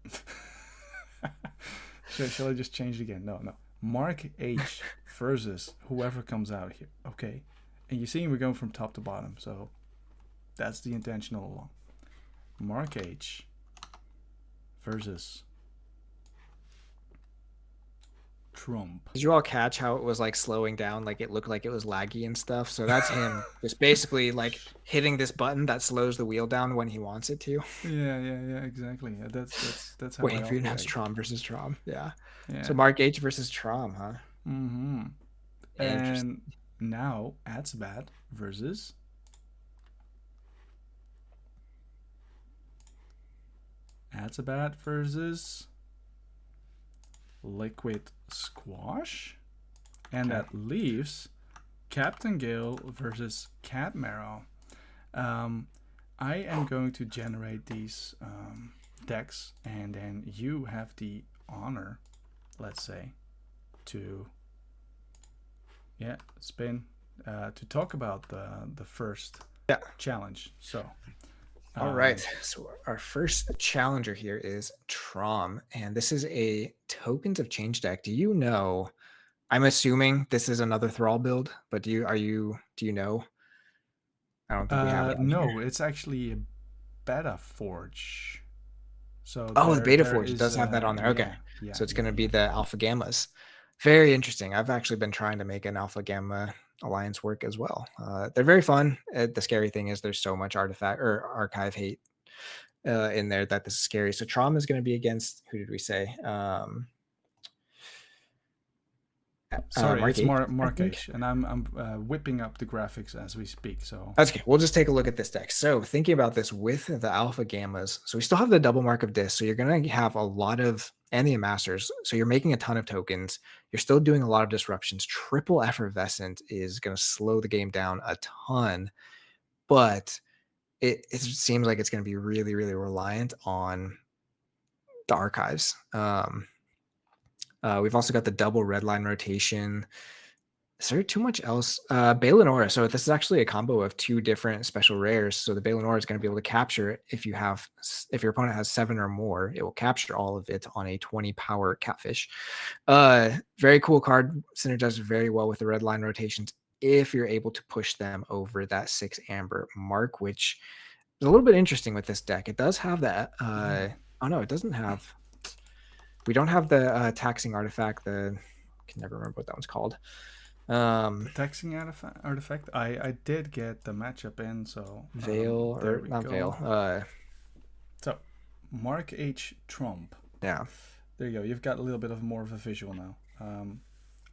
Shall I just change it again? No. Mark H versus whoever comes out here. Okay. And you see we're going from top to bottom, so that's the intention all along. Mark H versus Trump. Did you all catch how it was like slowing down? Like it looked like it was laggy and stuff. So that's him just basically like hitting this button that slows the wheel down when he wants it to. Yeah, exactly. That's how. Waiting for you to announce Trom versus Trom. Yeah. So Mark H versus Trom, huh? Mm-hmm. And now Atsabat versus Liquid Squash, and that leaves Captain Gale versus Cat Marrow. I am going to generate these decks, and then you have the honor, let's say, to spin, to talk about the first Yeah. challenge. So, All right. So our first challenger here is Trom, and this is a tokens of change deck. Do you know? I'm assuming this is another Thrall build, but do you know? I don't think we have it on here. no, it's actually a beta forge. So Oh, the Beta there Forge, it is does have that on there. Okay. So it's going to be yeah. the Alpha Gammas. Very interesting. I've actually been trying to make an Alpha Gamma alliance work as well. They're very fun. The scary thing is there's so much artifact or archive hate in there that this is scary. So Trauma is going to be against, who did we say? Sorry, Mark it's H, I Mark think. H, and I'm whipping up the graphics as we speak. So That's okay. We'll just take a look at this deck. So thinking about this with the Alpha Gammas, so we still have the double mark of Dis. So you're going to have a lot of, and the Masters. So you're making a ton of tokens. You're still doing a lot of disruptions. Triple Effervescent is going to slow the game down a ton, but it seems like it's going to be really, really reliant on the archives. We've also got the double red line rotation. Is there too much else? Balin Aura. So this is actually a combo of two different special rares. So the Balin Aura is going to be able to capture it if your opponent has 7 or more, it will capture all of it on a 20 power catfish. Very cool card. Synergizes very well with the red line rotations if you're able to push them over that 6 amber mark, which is a little bit interesting with this deck. It does have that. Oh no, it doesn't have. We don't have the taxing artifact. I can never remember what that one's called. the taxing artifact. I did get the matchup in. So Veil there or we not go. Veil. So Mark H Trump. Yeah. There you go. You've got a little bit of more of a visual now.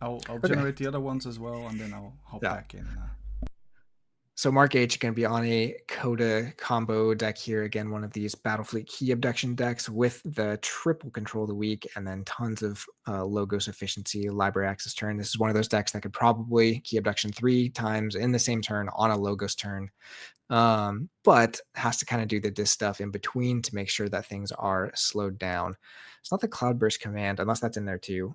I'll generate the other ones as well, and then I'll hop back in. So Mark H is going to be on a Coda combo deck here. Again, one of these Battlefleet key abduction decks with the triple control of the week and then tons of logos efficiency, library access turn. This is one of those decks that could probably key abduction 3 times in the same turn on a logos turn, but has to kind of do the dis stuff in between to make sure that things are slowed down. It's not the Cloudburst command, unless that's in there too.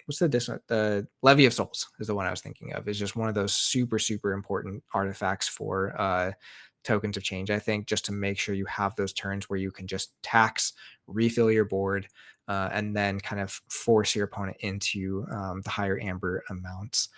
What's the Levy of Souls is the one I was thinking of. Is just one of those super, super important artifacts for tokens of change, I think, just to make sure you have those turns where you can just tax, refill your board, and then kind of force your opponent into the higher amber amounts.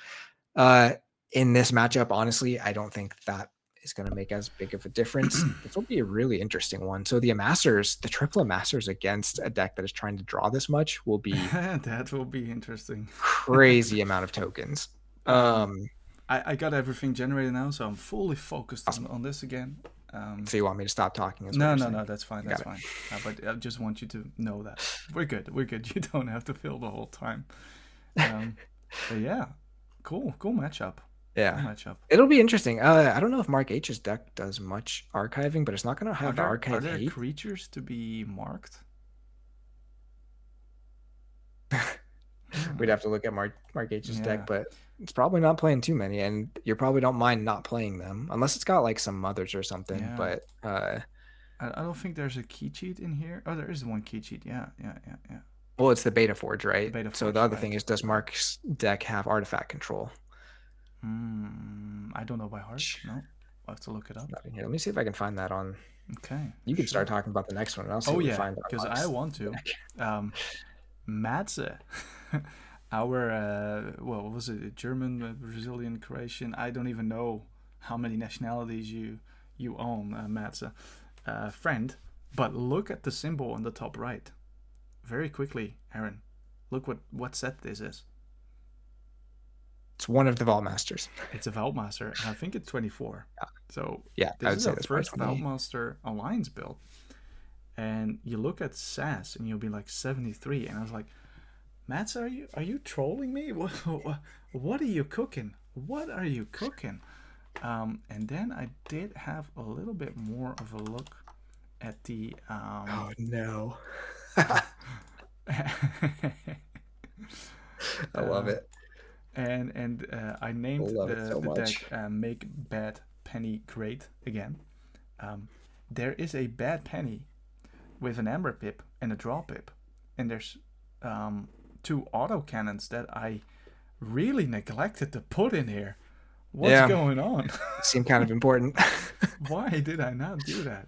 In this matchup, honestly, I don't think that is going to make as big of a difference. This will be a really interesting one. So the Amassers, the triple Amassers against a deck that is trying to draw this much will be that will be interesting. crazy amount of tokens. I got everything generated now, so I'm fully focused awesome. on this again. So you want me to stop talking? No, that's fine. That's fine. But I just want you to know that we're good. We're good. You don't have to fill the whole time. But yeah, cool matchup. Yeah, cool matchup. It'll be interesting. I don't know if Mark H's deck does much archiving, but it's not going to have the archive. Are there creatures to be marked? We'd have to look at Mark H's deck, but it's probably not playing too many, and you probably don't mind not playing them unless it's got like some mothers or something. Yeah. But I don't think there's a key cheat in here. Oh, there is one key cheat. Yeah. Well, it's the Beta Forge, right? Beta Forge, so the other thing is, does Mark's deck have artifact control? I don't know by heart. No, I'll have to look it up. Not in here. Let me see if I can find that on. Okay. You can start talking about the next one, and I'll see if find because I want to. Matze, our what was it? German, Brazilian, Croatian. I don't even know how many nationalities you own, Matze, friend. But look at the symbol on the top right. Very quickly, Aaron. Look what set this is. It's one of the Vault Masters. It's a Vault Master, and I think it's 24. Yeah. So yeah, this is our first Vault Master Alliance build. And you look at SAS, and you'll be like 73, and I was like, Mats, are you trolling me? What are you cooking? What are you cooking? And then I did have a little bit more of a look at the. Oh no! I love it. And I named the deck Make Bad Penny Great again. There is a Bad Penny with an Amber Pip and a Draw Pip, and there's 2 auto cannons that I really neglected to put in here. What's Yeah, going on? seem kind of important. Why did I not do that?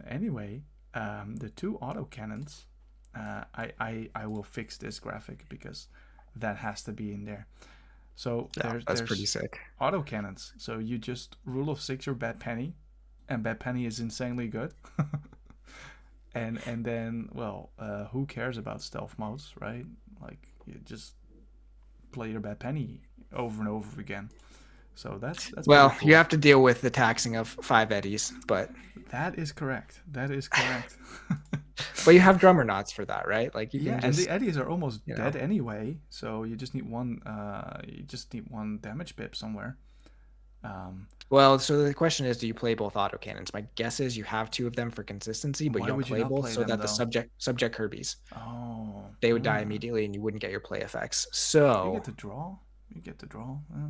Anyway, the two autocannons. I will fix this graphic because that has to be in there. So Yeah, that's pretty there's sick. autocannons. So you just rule of six your bad penny, and bad penny is insanely good. And then well, who cares about stealth modes, right? Like you just play your bad penny over and over again. So that's pretty Well, you cool. have to deal with the taxing of 5 eddies, but That is correct. That is correct. you have drummer knots for that, right? Like you Yeah, can and the just, eddies are almost you know. dead anyway, so you just need one. You just need one damage pip somewhere. Um, Well, so the question is, do you play both autocannons? My guess is you have 2 of them for consistency, but you why don't would you play not both play so them that the though? subject Kirby's, Oh, they would die immediately and you wouldn't get your play effects. you So get to draw. You get to draw. Yeah.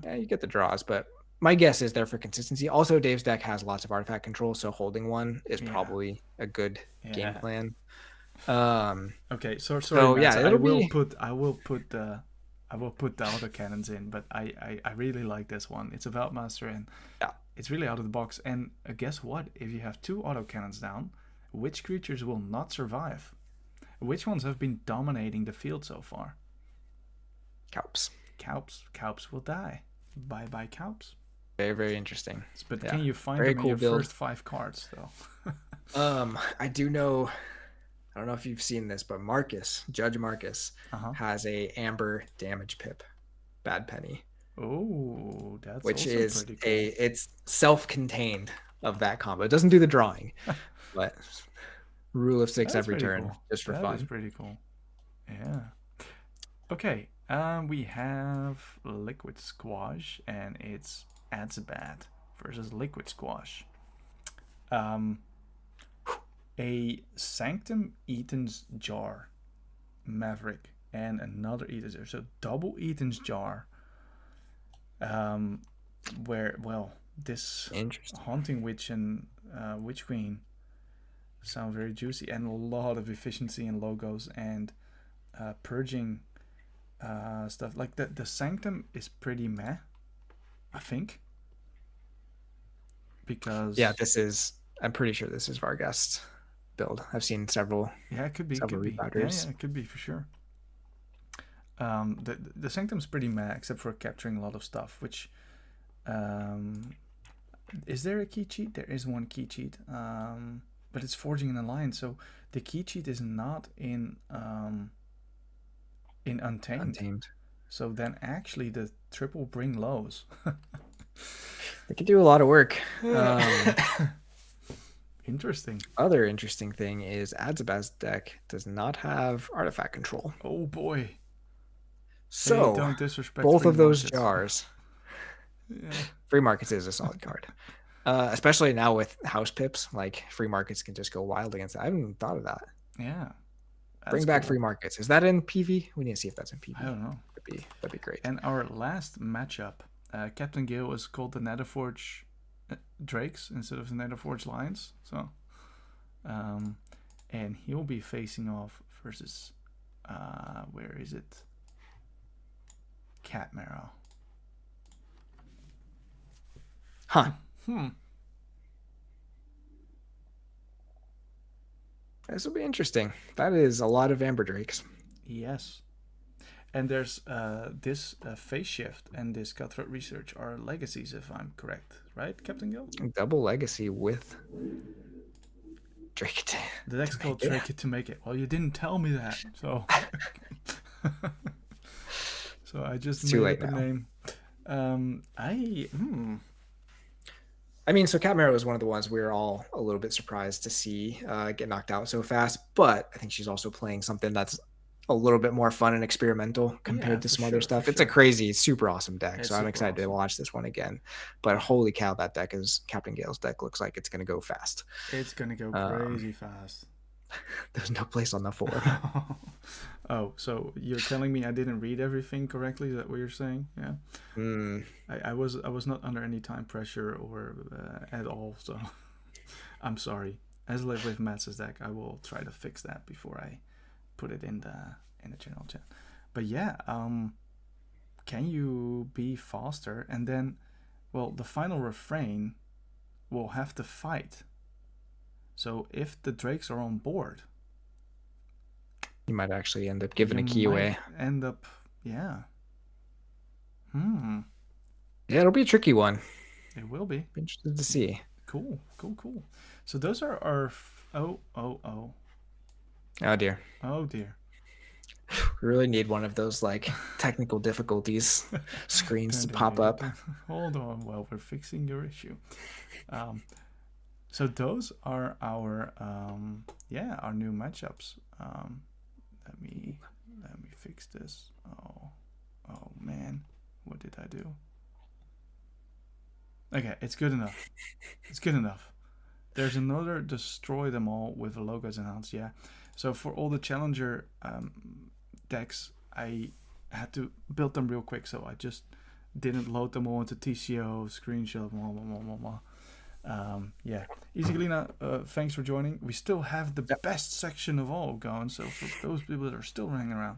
yeah, you get the draws, but my guess is they're for consistency. Also, Dave's deck has lots of artifact control, so holding one is Yeah. probably a good game Yeah. plan. Um, Okay. So sorry, so Matt. yeah, So it'll be I will put the autocannons in, but I really like this one. It's a Veldmaster and yeah. it's really out of the box. And guess what? If you have two autocannons down, which creatures will not survive? Which ones have been dominating the field so far? Calps. Calps. Calps will die. Bye bye Calps. Very, very interesting. But Yeah. can you find Very them in cool your build. first 5 cards though? I do know, I don't know if you've seen this, but Judge Marcus, Uh-huh. has a amber damage pip, bad penny, Oh, that's which also is pretty cool. it's self-contained of that combo. It doesn't do the drawing, but rule of 6 That's every pretty turn cool. just for That is fun. pretty cool. Yeah. Okay. We have Liquid Squash and it's Azabat versus Liquid Squash. Um, a Sanctum Eaton's Jar Maverick and another Eaton's Jar. So double Eaton's Jar. Where well this Interesting. Haunting Witch and Witch Queen sound very juicy and a lot of efficiency in logos and purging stuff like that. The Sanctum is pretty meh, I think, Yeah, because I'm pretty sure this is Vargas build. I've seen several yeah, it could be, repowders. it could be for sure. The Sanctum's pretty meh except for capturing a lot of stuff. Which is there a key cheat? There is one key cheat, but it's forging an alliance. So the key cheat is not in Untamed. Untamed. So then actually the triple bring lows. They can do a lot of work. Interesting. Other interesting thing is Adzabaz's deck does not have artifact control. Oh boy. So hey, don't disrespect both free of those markets. jars. Yeah. Free markets is a solid card. Especially now with house pips, like free markets can just go wild against that. I haven't even thought of that. Yeah. Bring back free markets. Is that in PV? We need to see if that's in PV. I don't know. That'd be great. And our last matchup, Captain Gale is called the Netherforge Drakes instead of the Netherforge Lions. So, and he'll be facing off versus, where is it? Cat Marrow. Huh. This will be interesting. That is a lot of Amber Drakes. Yes. And there's this phase shift and this cutthroat research are legacies, if I'm correct, right, Captain Gill? Double legacy with Drake. The deck's called Drake It to Make It. Well, you didn't tell me that, so so I just made up a name. I mean, so Cat Marrow is one of the ones we were all a little bit surprised to see get knocked out so fast, but I think she's also playing something that's a little bit more fun and experimental compared to some other stuff. It's a crazy, super awesome deck, so I'm excited to watch this one again. But holy cow, that deck is Captain Gale's deck. Looks like it's going to go fast. It's going to go crazy fast. There's no place on the floor. Oh, so you're telling me I didn't read everything correctly? Is that what you're saying? Yeah. I was not under any time pressure or at all. So I'm sorry. As live with Matt's deck, I will try to fix that before I put it in the general chat. But yeah, can you be faster? And then, well, the final refrain will have to fight. So if the drakes are on board, you might actually end up giving you a key might away. end up, yeah. Yeah, it'll be a tricky one. It will be. Interested to see. Cool. So those are our. Oh. Oh dear. Oh dear. We really need one of those like technical difficulties screens to pop up. Hold on, while we're fixing your issue. So those are our our new matchups. Let me fix this. Oh man, what did I do? Okay, it's good enough. It's good enough. There's another destroy them all with the logos enhanced. Yeah. So for all the challenger decks, I had to build them real quick, so I just didn't load them all into TCO, screenshot, yeah. Easy Galena, thanks for joining. We still have the best section of all going, so for those people that are still hanging around,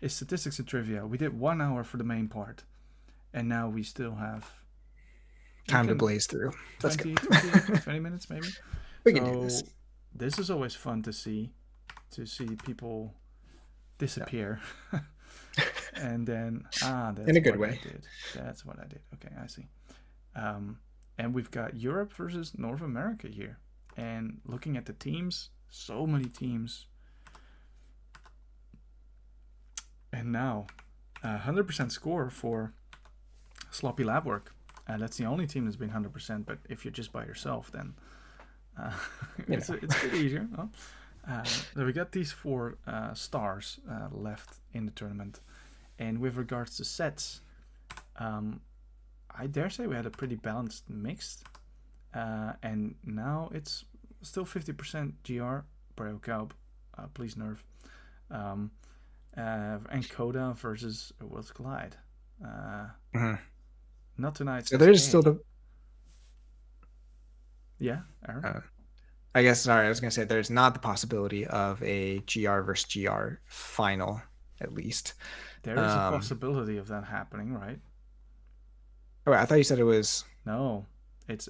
it's statistics and trivia. We did 1 hour for the main part, and now we still have time to blaze through. 20 minutes maybe. We can do this. This is always fun to see people disappear. And then that's in a good what way. I did. That's what I did. Okay, I see. And we've got Europe versus North America here. And looking at the teams, so many teams. And now 100% score for Sloppy Lab Work. That's the only team that's been 100%, but if you're just by yourself, then it's a bit easier. Huh? So we got these 4 stars left in the tournament. And with regards to sets, I dare say we had a pretty balanced mix. And now it's still 50% GR, Braille Calb, please nerf. And Coda versus Worlds Collide. Not tonight. So there's still the. Yeah, Aaron? I guess, sorry, I was going to say there's not the possibility of a GR versus GR final, at least. There is a possibility of that happening, right? Oh, I thought you said it was. No, it's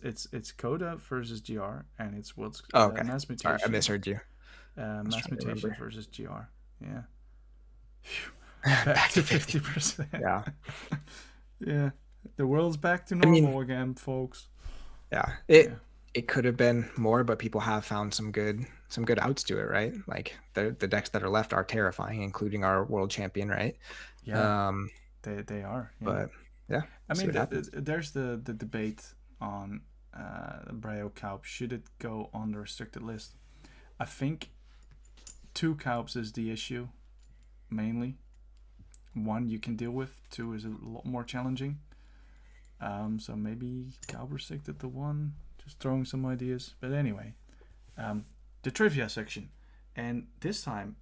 Coda versus GR, and it's World's okay. Mass Mutation. Sorry, I misheard you. Mass Mutation versus GR. Yeah. Back to 50%. Yeah. Yeah. The world's back to normal again, folks. Yeah. It could have been more, but people have found some good outs to it, right? Like the decks that are left are terrifying, including our world champion, right? Yeah. They are. Yeah. But yeah. I mean, there's the debate on Braille Calb. Should it go on the restricted list? I think 2 Calbs is the issue, mainly. 1 you can deal with, 2 is a lot more challenging. So maybe Calb restricted to 1. Just throwing some ideas. But anyway, the trivia section. And this time,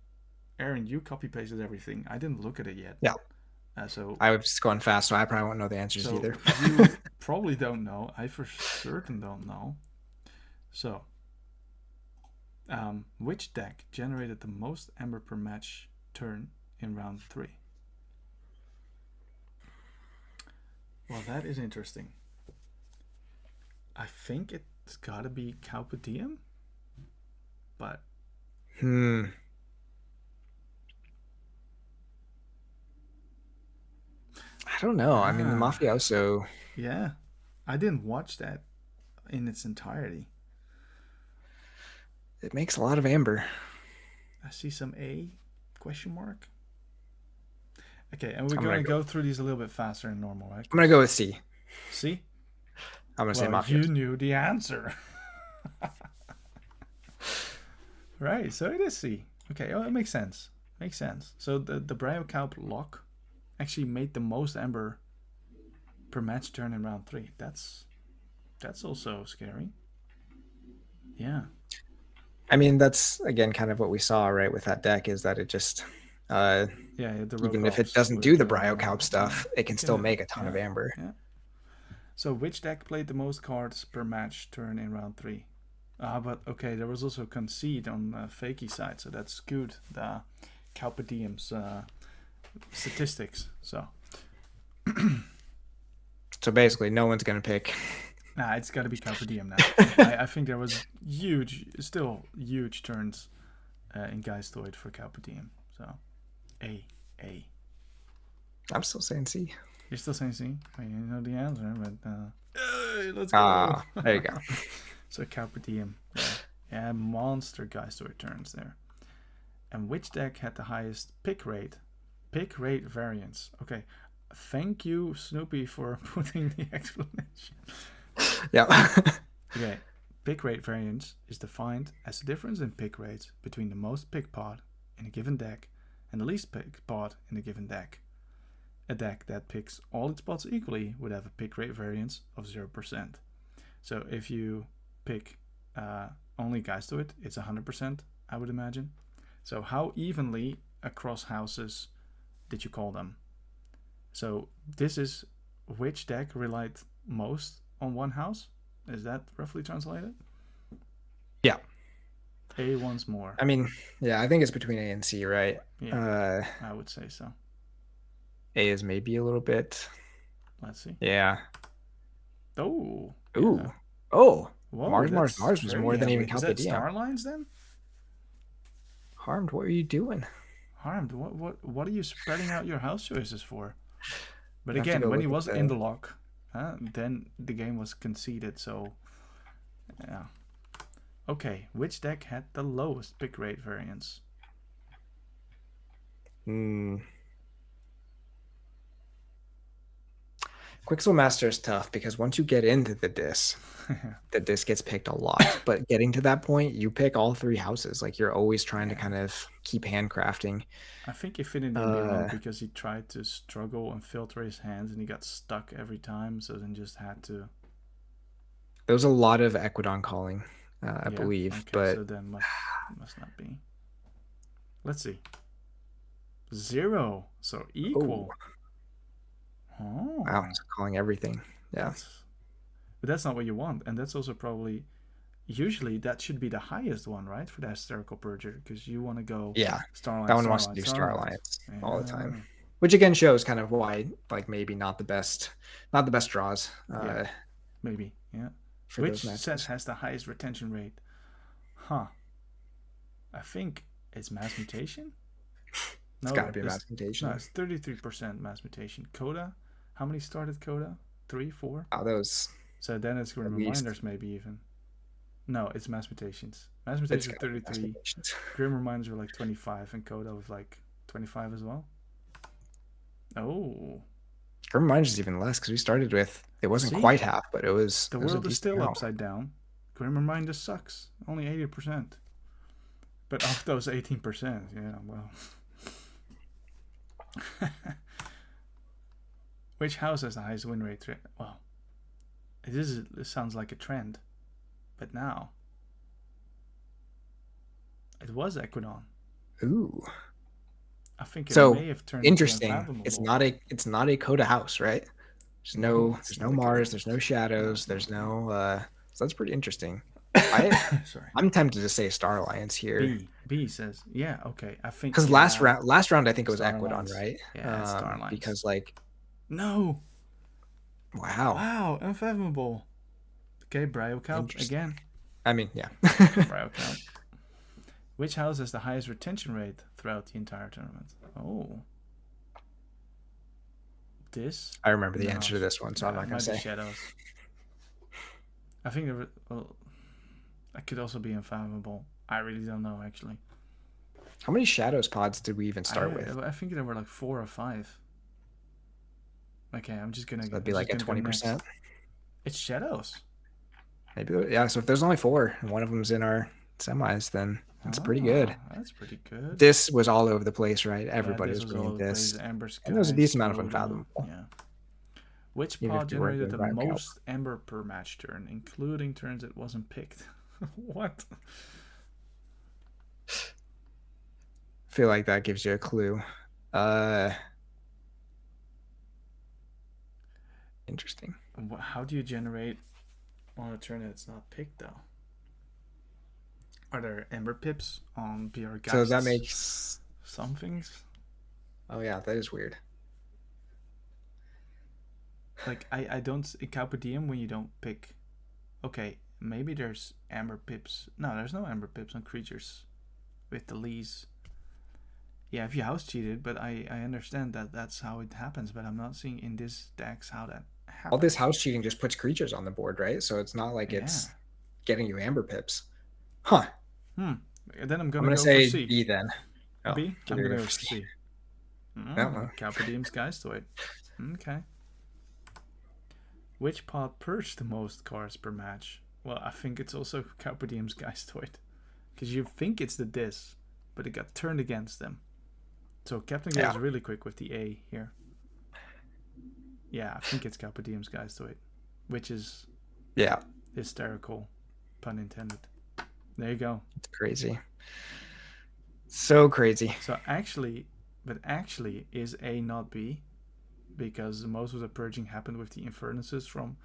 Aaron, you copy-pasted everything. I didn't look at it yet. Yeah. So I was going fast, so I probably won't know the answers either. You probably don't know. I for certain don't know. So, which deck generated the most Ember per match turn in round 3? Well, that is interesting. I think it's got to be Carpe Diem, but I don't know. I mean, the Mafioso. Yeah, I didn't watch that in its entirety. It makes a lot of amber. I see some A question mark. Okay, and we're going to go through these a little bit faster than normal, right? I'm going to go with C. C? I'm going to say Mafia. You knew the answer. Right, so it is C. Okay, it makes sense. Makes sense. So the Braille Calb lock actually made the most Ember per match turn in round 3. That's also scary. Yeah. I mean, that's again kind of what we saw, right, with that deck, is that it just even if it doesn't do the Braille Calb stuff, it can still make a ton of amber. Yeah. So which deck played the most cards per match turn in round 3? But okay, there was also concede on Fakey side, so that skewed the Carpe Diem's statistics. So So basically, no one's gonna pick. Nah, it's got to be Carpe Diem now. I think there was still huge turns in Guys to It for Carpe Diem. So, A, A. I'm still saying C. You're still saying C? Well, you know the answer, but let's go. Ah, there you go. So Carpe Diem. Yeah, monster Guys to It turns there. And which deck had the highest pick rate? Pick rate variance. Okay. Thank you, Snoopy, for putting the explanation. Yeah. Okay. Pick rate variance is defined as the difference in pick rates between the most pick pot in a given deck and the least pick pot in a given deck. A deck that picks all its pots equally would have a pick rate variance of 0%. So if you pick only Guys to It, it's 100%, I would imagine. So how evenly across houses did you call them? So this is which deck relied most on one house? Is that roughly translated? Yeah. A once more. I mean, yeah, I think it's between A and C, right? Yeah, I would say so. A is maybe a little bit. Let's see. Yeah. Oh. Ooh. Yeah. Oh. Whoa, Mars was more than even Is Carpe that Diem. Starlines then? Harmed, what are you doing? Harmed, what are you spreading out your house choices for? But again, when he was in the lock, then the game was conceded, so yeah. Okay, which deck had the lowest pick rate variance? Quixel Master is tough because once you get into the disc, the disc gets picked a lot. But getting to that point, you pick all three houses. Like you're always trying to kind of keep handcrafting. I think he fit in the below because he tried to struggle and filter his hands and he got stuck every time, so then just had to. There was a lot of Equidon calling, I believe. Okay, but so then must not be. Let's see. 0, so equal. Oh. Wow, it's calling everything. Yeah. But that's not what you want, and that's also probably usually that should be the highest one, right, for the hysterical purger, because you want to go Starlight. That one wants to do Starlights all the time, which again shows kind of why, like, maybe not the best draws. Maybe, yeah. Which set has the highest retention rate? Huh. I think it's Mass Mutation. It's gotta be Mass Mutation. No, it's 33% Mass Mutation. Coda. How many started Coda? 3, 4. Oh, those. So then it's Grim Reminders, maybe even. No, it's Mass Mutations. Mass Mutations are 33. Grim Reminders are like 25, and Coda was like 25 as well. Oh. Grim Reminders is even less because we started with it wasn't quite half, but it was. The world is still upside down. Grim Reminders sucks. Only 80%. But of those 18%, yeah, well. Which house has the highest win rate? Well, this sounds like a trend, but now it was Equidon. Ooh. I think it may have turned interesting. It's not a Coda house, right? There's no Mars, there's no shadows, there's no so that's pretty interesting. I'm tempted to say Star Alliance here. B says, yeah, okay. I think because last round I think it was Equidon, right? Yeah, Star Alliance. Because like no. Wow, unfathomable. Okay, Bryocalp again. I mean, yeah. Bryocalp. Which house has the highest retention rate throughout the entire tournament? Oh. This? I remember the answer to this one, so I'm not going to say. Shadows. I think there that could also be unfathomable. I really don't know, actually. How many Shadows pods did we even start with? I think there were like 4 or 5. Okay, I'm just going to... That'd be like a 20%? It's Shadows. Maybe, yeah, so if there's only 4 and one of them's in our semis, then it's pretty good. That's pretty good. This was all over the place, right? Everybody was bringing this. And there was a decent amount of unfathomable. Yeah. Which pod generated the most Ember per match turn, including turns it wasn't picked? What? I feel like that gives you a clue. Interesting. How do you generate on a turn that's not picked, though? Are there Ember pips on BR Geists? So that makes some things. Oh yeah, that is weird. Like I don't in Carpe Diem when you don't pick. Okay, maybe there's amber pips. No, there's no amber pips on creatures with the lees. Yeah, if you house cheated, but I understand that that's how it happens. But I'm not seeing in this decks how that All this happens. house cheating just puts creatures on the board, right? So it's not like Yeah. it's getting you amber pips. Huh. And then I'm I'm gonna gonna go for say C. B then. Oh, B. give I'm it a gonna go go for for C. C. No. Carpe Diem's Geistoid. Okay. Which pod purged the most cards per match? Well, I think it's also Carpe Diem's Geistoid. Because you think it's the Dis, but it got turned against them. So Captain goes really quick with the A here. Yeah, I think it's Carpe Diem's Geistoid, which is hysterical, pun intended. There you go. It's crazy. So crazy. So actually, is A not B? Because most of the purging happened with the Infernuses from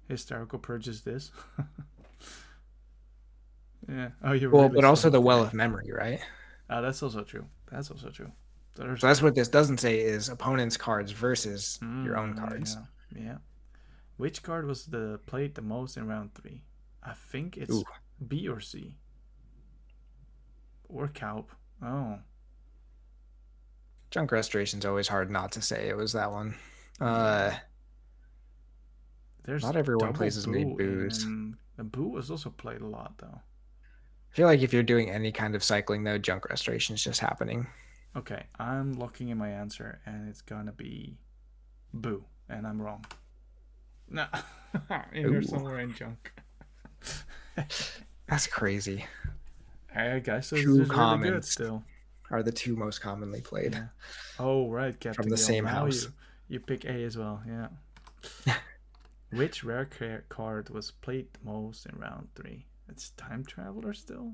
Hysterical Purges this. Yeah. Oh, you Well, really but still also the have Well A. of Memory, right? Oh, that's also true. So that's what this doesn't say is opponent's cards versus your own cards. Yeah. Which card was played the most in round 3? I think it's B or C. Or Calp. Oh. Junk Restoration's always hard not to say it was that one. There's not everyone plays as many boos. The boo was also played a lot, though. I feel like if you're doing any kind of cycling, though, Junk Restoration is just happening. Okay, I'm locking in my answer, and it's gonna be boo, and I'm wrong. No, in here somewhere in junk. That's crazy. Hey guys, so this is really good still. Are the two most commonly played. Yeah. Oh right, Captain from the Gale. same Now house. You pick A as well, yeah. Which rare card was played the most in round 3? It's Time Traveler still?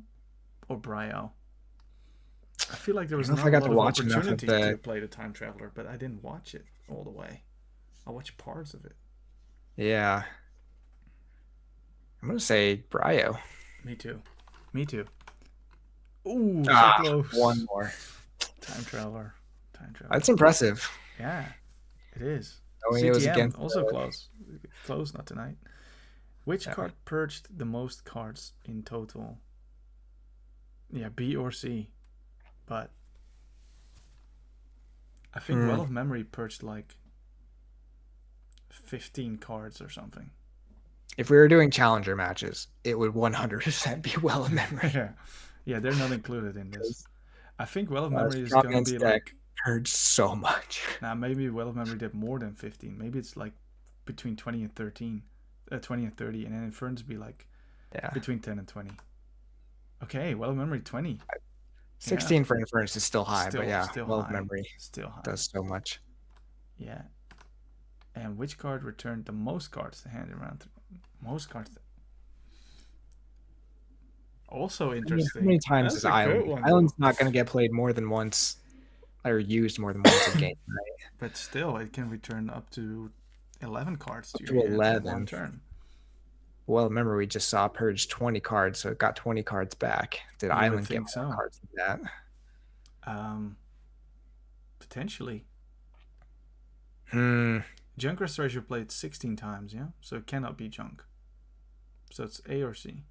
Or Bryo? I feel like there was not a lot of opportunity to play the Time Traveler, but I didn't watch it all the way. I watched parts of it. Yeah. I'm going to say Bryo. Me too. Ooh, so close. One more. Time Traveler. That's impressive. Yeah, it is. Knowing it was against also close. Close, not tonight. Which card purged the most cards in total? Yeah, B or C. But I think Well of Memory purged like 15 cards or something. If we were doing challenger matches, it would 100% be Well of Memory. Yeah, they're not included in this. I think Well of Memory is going to be like purged so much. Now maybe Well of Memory did more than 15. Maybe it's like between 20 and 13, 20 and 30, and then Inferns be like between 10 and 20. Okay, Well of Memory 20. 16 for Inferns is still high, but yeah, Well of Memory still high. Does so much. Yeah. And which card returned the most cards to hand in round 3? Most cards. Also interesting. How many times is Island? Island's not going to get played more than once or used more than once a game, right? But still, it can return up to 11 cards to your 11 in one turn. Well, remember we just saw purge 20 cards, so it got 20 cards back. Did Island get more cards than that? Potentially. Junk Restoration played 16 times, yeah? So it cannot be Junk. So it's A or C.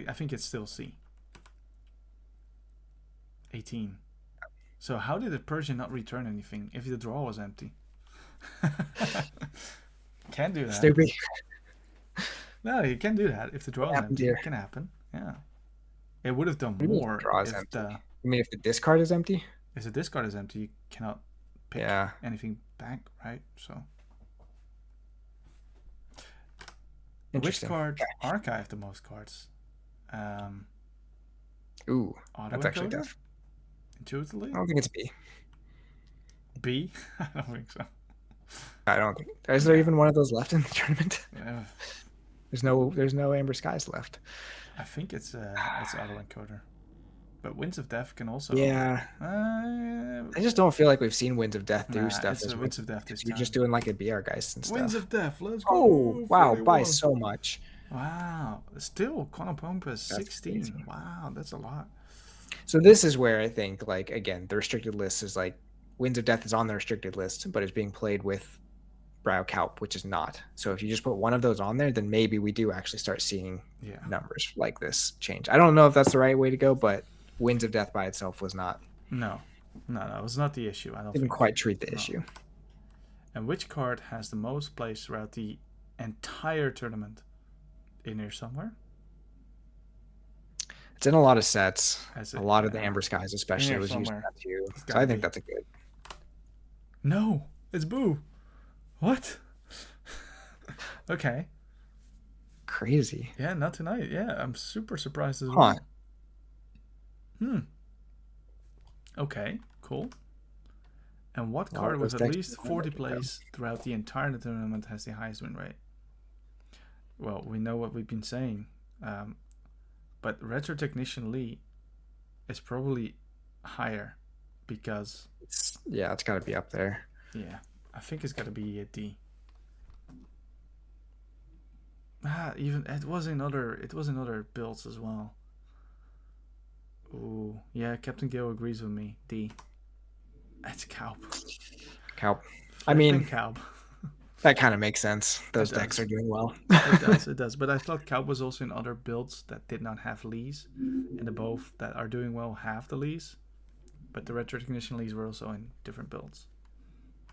I think it's still C. 18. So how did the Persian not return anything if the draw was empty? Can't do that. Stupid. No, you can't do that. If the draw is empty, it can happen. Yeah. It would have done more if you mean if the discard is empty? If the discard is empty, you cannot pick anything back, right? So which card archived the most cards? That's actually tough. Intuitively? I don't think it's B. B? I don't think so. I don't think. Is there even one of those left in the tournament? There's no Amber Skies left. I think it's auto encoder. But Winds of Death can also. Yeah. I just don't feel like we've seen Winds of Death do stuff. It's Winds of Death this time. You're just doing like a BR Geist and stuff. Winds of Death, let's go. Oh, wow, by so much. Wow. Still, Konopompa 16. Crazy. Wow, that's a lot. So this is where I think, like, again, the restricted list is like Winds of Death is on the restricted list, but it's being played with Brow Calp, which is not. So if you just put one of those on there, then maybe we do actually start seeing numbers like this change. I don't know if that's the right way to go, but Winds of Death by itself was not. No, it's not the issue. I don't Didn't think. quite treat the issue. And which card has the most plays throughout the entire tournament? In here somewhere. It's in a lot of sets. A lot of the Amber Skies, especially, was somewhere. used that too. So I think that's a good. No, it's Boo. What? Okay. Crazy. Yeah, not tonight. Yeah, I'm super surprised as well. Okay, cool. And what card with at least 40 plays throughout the entire tournament has the highest win rate? Well, we know what we've been saying. But Retro Technician Lee is probably higher because... it's got to be up there. Yeah, I think it's got to be a D. Even it was in other builds as well. Ooh, yeah, Captain Gale agrees with me. D. That's Calp. I mean, Calp. That kind of makes sense. Those decks are doing well. It does. But I thought Calp was also in other builds that did not have Lees, and the both that are doing well have the Lees. But the Retro Technician Lees were also in different builds.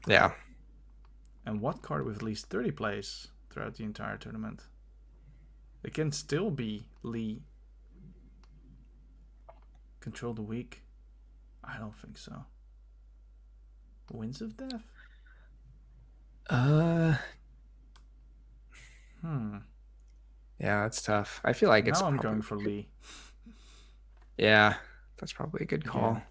Yeah. And what card with at least 30 plays throughout the entire tournament? It can still be Lee. Control the Weak? I don't think so. Winds of Death? Yeah, that's tough. I feel like now I'm going for Lee. Yeah, that's probably a good call. Yeah.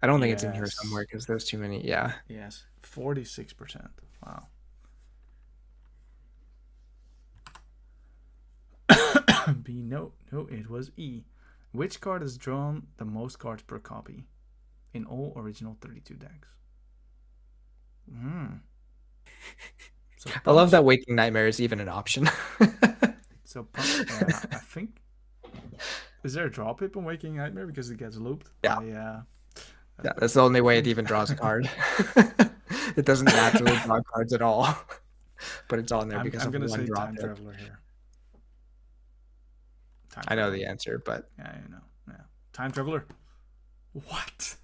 I don't think it's in here somewhere because there's too many. Yeah. Yes, 46%. Wow. B, no, it was E. Which card has drawn the most cards per copy in all original 32 decks? So I love that Waking Nightmare is even an option. So yeah, I think. Is there a draw pip on Waking Nightmare because it gets looped? Yeah. Yeah, that's the only way it even draws a card. It doesn't naturally draw cards at all, but it's on there because I'm of one draw Time Traveler here. I know the answer, but yeah, I know. Yeah, Time Traveler. What?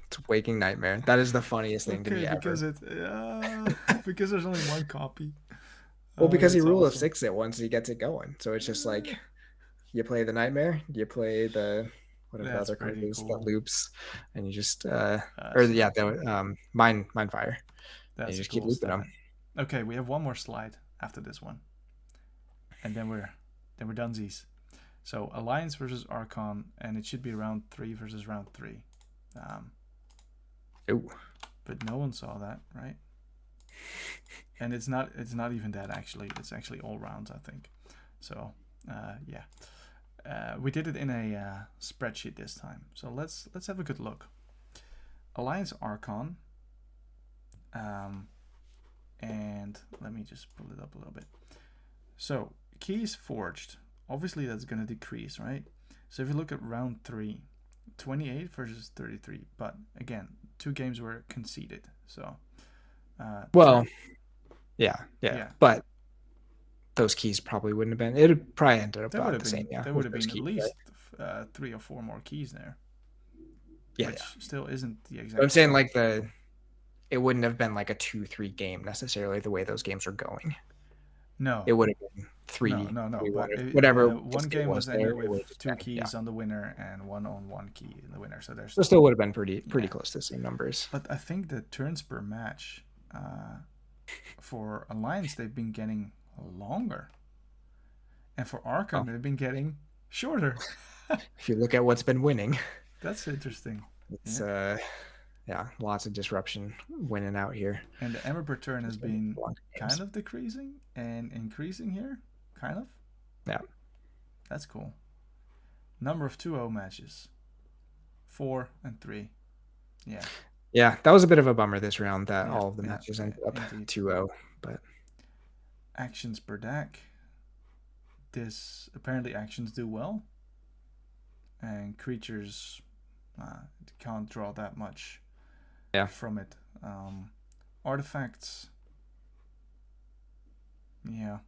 It's Waking Nightmare. That is the funniest thing to me because ever. Because there's only one copy. Well, because he rule of 6 it once he gets it going, so it's just like you play the Nightmare, you play the whatever the other card is that loops, and you just Mind Fire. That's and you just keep looping them. Okay, we have one more slide after this one, and then we're donesies. So Alliance versus Archon, and it should be round 3 versus round 3. But no one saw that, right? And it's not even that actually. It's actually all rounds, I think. So yeah, we did it in a spreadsheet this time. So let's have a good look. Alliance Archon, and let me just pull it up a little bit. So keys forged. Obviously that's going to decrease, right? So if you look at round 3, 28 versus 33, but again, 2 games were conceded. So yeah, but those keys probably wouldn't have been. It would probably ended up about the same. Yeah, there would have been at least 3 or 4 more keys there. Yeah, which still isn't the exact. But I'm saying like it wouldn't have been like a 2-3 game necessarily the way those games are going. No, it would have been 3. No. Whatever. One game was ended with 2 keys on the winner and 1 key in the winner. So there's still would have been pretty close to the same numbers. But I think the turns per match for Alliance they've been getting longer, and for Archon they've been getting shorter. If you look at what's been winning, that's interesting. It's lots of disruption winning out here. And the Ember per turn has been kind of decreasing and increasing here, kind of. Yeah, that's cool. Number of 2-0 matches, 4 and 3. Yeah, that was a bit of a bummer this round that all of the matches ended up 2-0. But actions per deck. This apparently actions do well, and creatures can't draw that much from it. Artifacts Yeah.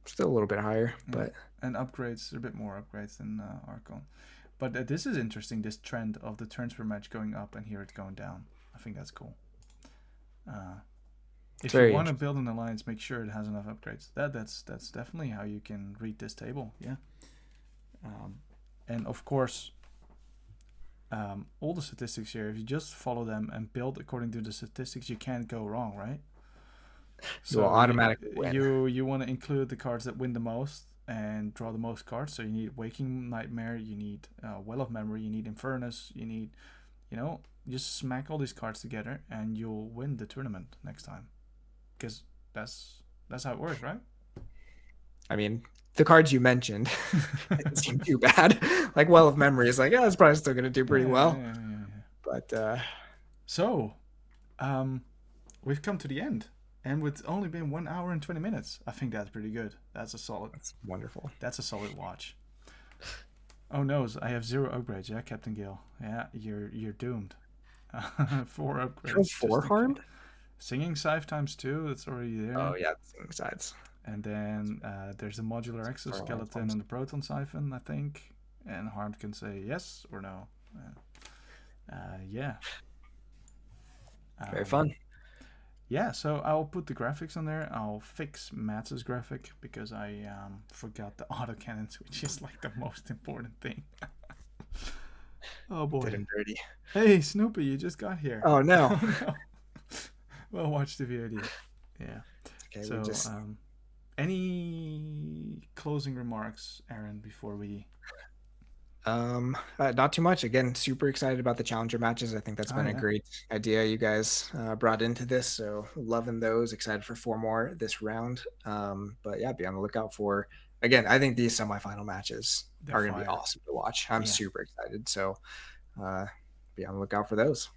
Still a little bit higher, Yeah. but And upgrades, a bit more upgrades than Archon. But this is interesting, this trend of the turns per match going up and here it's going down. I think that's cool. it's If you very want to interesting. build an alliance, make sure it has enough upgrades. That's definitely how you can read this table. Yeah. And of course, all the statistics here, if you just follow them and build according to the statistics, you can't go wrong, right? You will So automatically win. you want to include the cards that win the most and draw the most cards. So you need Waking Nightmare, you need Well of Memory, you need Infernus, you need, just smack all these cards together and you'll win the tournament next time. Because that's how it works, right? I mean, the cards you mentioned didn't seem too bad. Like Well of Memory is like, yeah, it's probably still going to do pretty well. Yeah. But So, we've come to the end, and with only been 1 hour and 20 minutes, I think that's pretty good. That's a solid. that's wonderful. That's a solid watch. Oh no, I have 0 upgrades. Yeah, Captain Gale. Yeah, you're doomed. 4 upgrades. 4 harmed? Singing Scythe ×2. That's already there. Oh yeah, the sides. And then there's the modular exoskeleton and the proton siphon, I think. And Harmed can say yes or no. Yeah. Very fun. Yeah, so I'll put the graphics on there. I'll fix Matt's graphic because I forgot the autocannons, which is like the most important thing. Oh boy. Did him dirty. Hey, Snoopy, you just got here. Oh no. Oh, no. Well, watch the VOD. Yeah. Okay, So, any closing remarks, Aaron, before we... Not too much. Again, super excited about the challenger matches. I think that's been a great idea you guys brought into this. So loving those. Excited for 4 more this round. But yeah, be on the lookout for. Again, I think these semifinal matches are going to be awesome to watch. I'm super excited. So be on the lookout for those.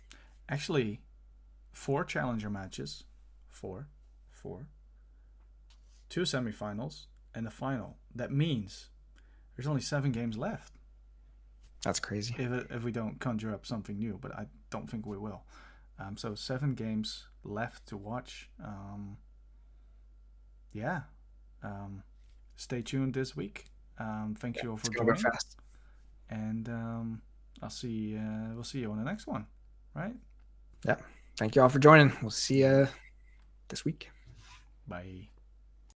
Actually, 4 challenger matches. 4. 2 semifinals and a final. That means there's only 7 games left. That's crazy. If we don't conjure up something new, but I don't think we will. So 7 games left to watch. Yeah. Stay tuned this week. Thank you all for joining. Fast. And we'll see you on the next one, right? Yeah. Thank you all for joining. We'll see you this week. Bye.